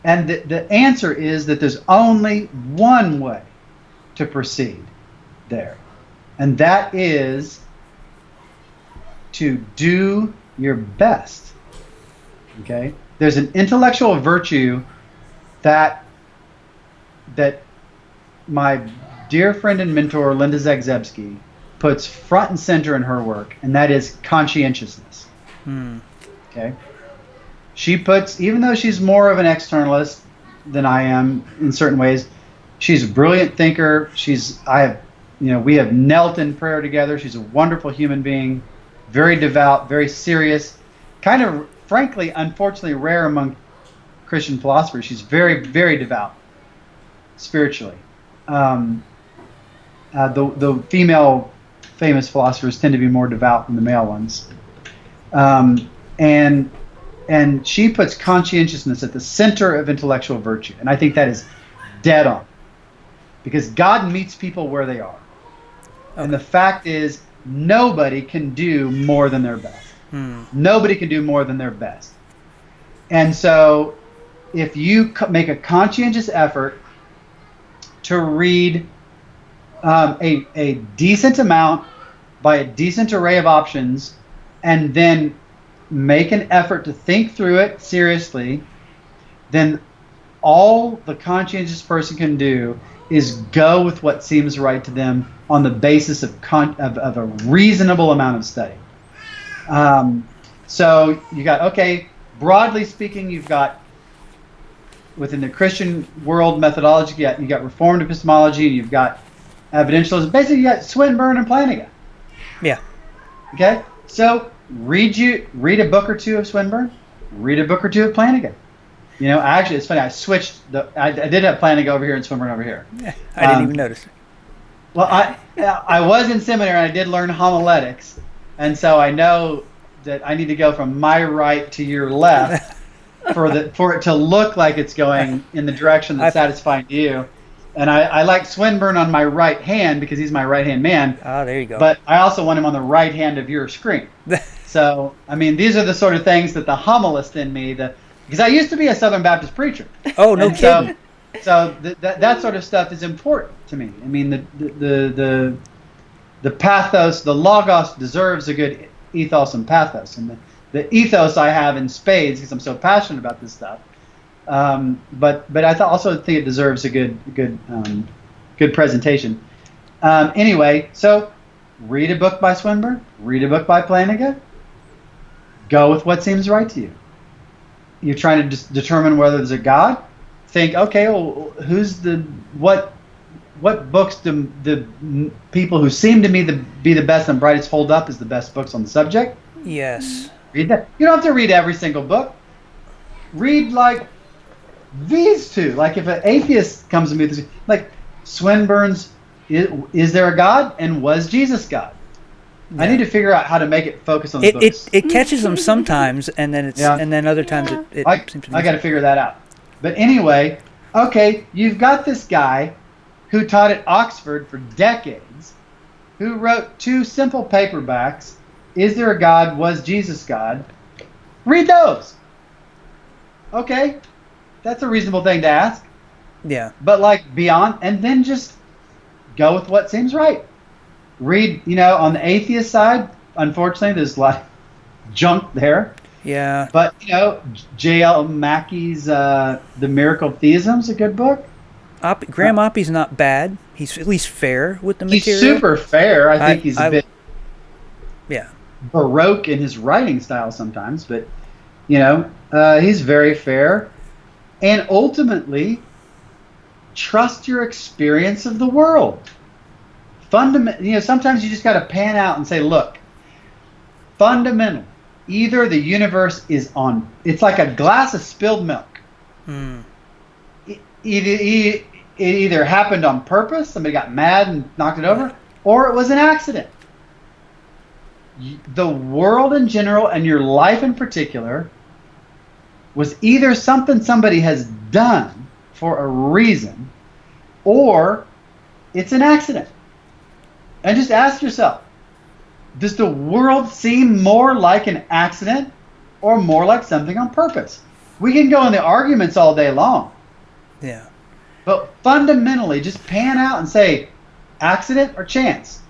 And the answer is that there's only one way to proceed there. And that is to do your best. Okay? There's an intellectual virtue that my dear friend and mentor, Linda Zagzebski, puts front and center in her work, and that is conscientiousness. Okay? She puts, even though she's more of an externalist than I am in certain ways, she's a brilliant thinker. We have knelt in prayer together. She's a wonderful human being, very devout, very serious, kind of, frankly, unfortunately rare among Christian philosophers. She's very, very devout spiritually. The female famous philosophers tend to be more devout than the male ones. And she puts conscientiousness at the center of intellectual virtue. And I think that is dead on. Because God meets people where they are. Okay. And the fact is, nobody can do more than their best. Nobody can do more than their best. And so, if you make a conscientious effort to read a decent amount by a decent array of options, and then make an effort to think through it seriously, then all the conscientious person can do is go with what seems right to them on the basis of a reasonable amount of study. So you got, okay, broadly speaking, you've got, within the Christian world methodology, you got Reformed epistemology, and you've got evidentialism. Basically, you got Swinburne and Flanagan. Yeah. Okay? So read a book or two of Swinburne, read a book or two of Flanagan. You know, actually, it's funny. I switched. I did have Flanagan over here and Swinburne over here. I didn't even notice. Well, I was in seminary and I did learn homiletics, and so I know that I need to go from my right to your left for it to look like it's going in the direction that's satisfying to you. And I like Swinburne on my right hand because he's my right-hand man. Oh, there you go. But I also want him on the right hand of your screen. So, I mean, these are the sort of things that the homilist in me, because I used to be a Southern Baptist preacher. Oh, no kidding. So that sort of stuff is important to me. I mean, the pathos, the logos deserves a good ethos and pathos. And the ethos I have in spades because I'm so passionate about this stuff. But I also think it deserves a good presentation. Anyway, so read a book by Swinburne, read a book by Flanagan, go with what seems right to you. You're trying to determine whether there's a God. Think, okay, well, what books do the people who seem to me to be the best and brightest hold up as the best books on the subject? Yes. Read that. You don't have to read every single book. Read like these two. Like if an atheist comes to me, like Swinburne's "Is There a God?" and "Was Jesus God?" Yeah. I need to figure out how to make it focus on the books. It catches them sometimes, and then and then other times it seems to be. I got to figure that out. But anyway, okay, you've got this guy who taught at Oxford for decades, who wrote 2 simple paperbacks, "Is There a God? Was Jesus God?" Read those. Okay, that's a reasonable thing to ask. Yeah. But like beyond, and then just go with what seems right. Read, on the atheist side, unfortunately, there's a lot of junk there. Yeah. But, J.L. Mackey's The Miracle of Theism is a good book. Graham Oppy's not bad. He's at least fair with the material. He's super fair. I think he's a bit baroque in his writing style sometimes, but, he's very fair. And ultimately, trust your experience of the world. Sometimes you just got to pan out and say, look, fundamental. Either the universe it's like a glass of spilled milk. It either happened on purpose, somebody got mad and knocked it over, or it was an accident. The world in general and your life in particular was either something somebody has done for a reason, or it's an accident. And just ask yourself, does the world seem more like an accident or more like something on purpose? We can go in the arguments all day long. Yeah. But fundamentally, just pan out and say, accident or chance?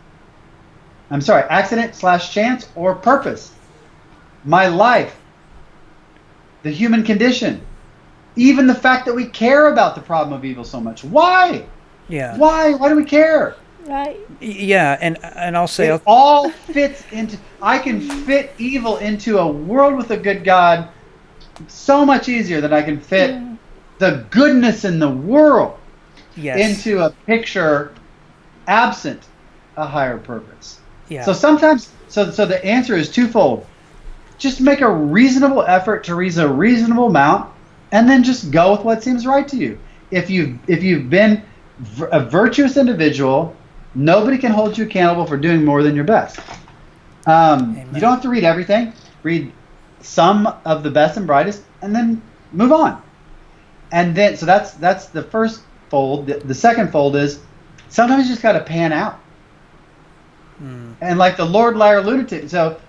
I'm sorry, accident/chance or purpose? My life, the human condition, even the fact that we care about the problem of evil so much. Why? Yeah. Why? Why do we care? Right. Yeah, and I'll say it all fits into. I can fit evil into a world with a good God so much easier than I can fit the goodness in the world into a picture absent a higher purpose. Yeah. So sometimes, so the answer is twofold. Just make a reasonable effort to reason a reasonable amount, and then just go with what seems right to you. If you've been a virtuous individual, nobody can hold you accountable for doing more than your best. You don't have to read everything. Read some of the best and brightest, and then move on. And then, so that's the first fold. The second fold is sometimes you just got to pan out. And like the Lord, Liar, Lunatic. So,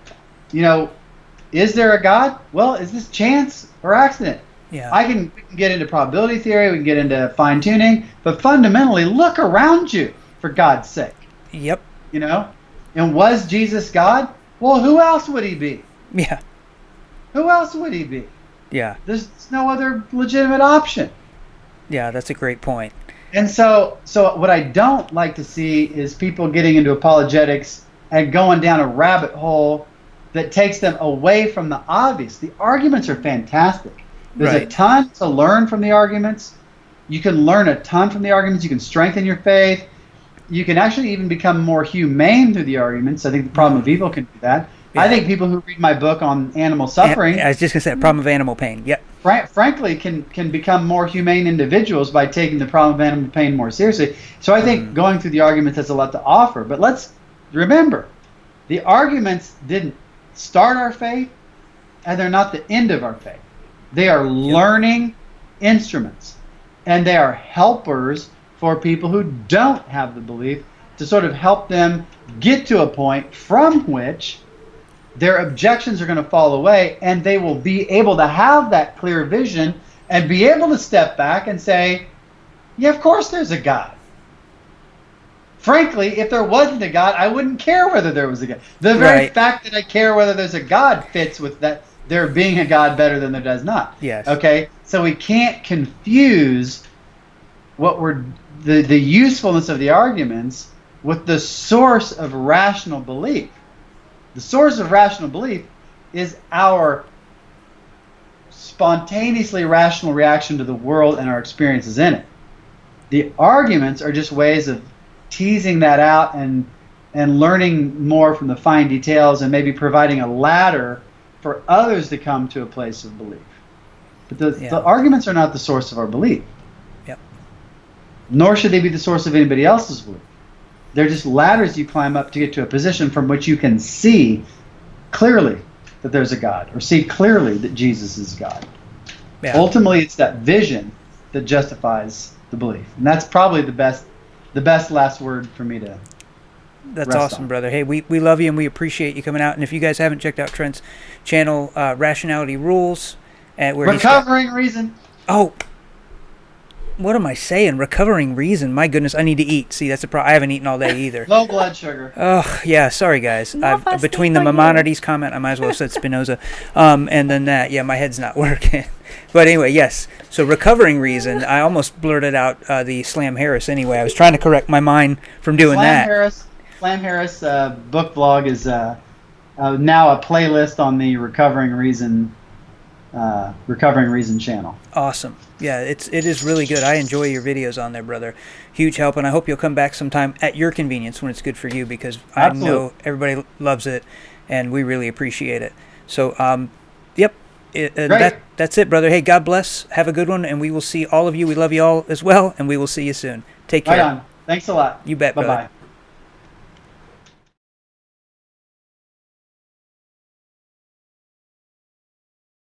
is there a God? Well, is this chance or accident? Yeah. We can get into probability theory. We can get into fine tuning, but fundamentally, look around you for God's sake. Yep. And was Jesus God? Well, who else would he be? Yeah. Who else would he be? Yeah. There's no other legitimate option. Yeah, that's a great point. And so what I don't like to see is people getting into apologetics and going down a rabbit hole that takes them away from the obvious. The arguments are fantastic. There's a ton to learn from the arguments. You can learn a ton from the arguments. You can strengthen your faith. You can actually even become more humane through the arguments. I think the Problem of Evil can do that. Yeah. I think people who read my book on animal suffering... I was just going to say, Problem of Animal Pain. Yep. Frankly, can become more humane individuals by taking the problem of animal pain more seriously. So I think going through the arguments has a lot to offer. But let's remember, the arguments didn't start our faith, and they're not the end of our faith. They are learning instruments, and they are helpers for people who don't have the belief to sort of help them get to a point from which their objections are going to fall away, and they will be able to have that clear vision and be able to step back and say, yeah, of course there's a God. Frankly, if there wasn't a God, I wouldn't care whether there was a God. The very fact that I care whether there's a God fits with that there being a God better than there does not. Yes. Okay? So we can't confuse what the usefulness of the arguments with the source of rational belief. The source of rational belief is our spontaneously rational reaction to the world and our experiences in it. The arguments are just ways of teasing that out and learning more from the fine details and maybe providing a ladder for others to come to a place of belief. But the arguments are not the source of our belief. Yep. Nor should they be the source of anybody else's belief. They're just ladders you climb up to get to a position from which you can see clearly that there's a God, or see clearly that Jesus is God. Yeah. Ultimately, it's that vision that justifies the belief, and that's probably the best last word for me to. That's awesome, brother. Hey, we love you and we appreciate you coming out. And if you guys haven't checked out Trent's channel, Rationality Rules, where Recovering Reason. Oh. What am I saying? Recovering Reason. My goodness, I need to eat. See, that's a problem. I haven't eaten all day either. Low blood sugar. Oh, yeah. Sorry, guys. Between the Maimonides comment, I might as well have said Spinoza. And then that, my head's not working. But anyway, yes. So Recovering Reason. I almost blurted out the Slam Harris anyway. I was trying to correct my mind from doing that. Slam Harris book blog is now a playlist on the Recovering Reason channel. Awesome. Yeah, it is really good. I enjoy your videos on there, brother. Huge help, and I hope you'll come back sometime at your convenience when it's good for you, because I know everybody loves it, and we really appreciate it. So, that's it, brother. Hey, God bless. Have a good one, and we will see all of you. We love you all as well, and we will see you soon. Take care. Right on. Thanks a lot. You bet, brother. Bye-bye.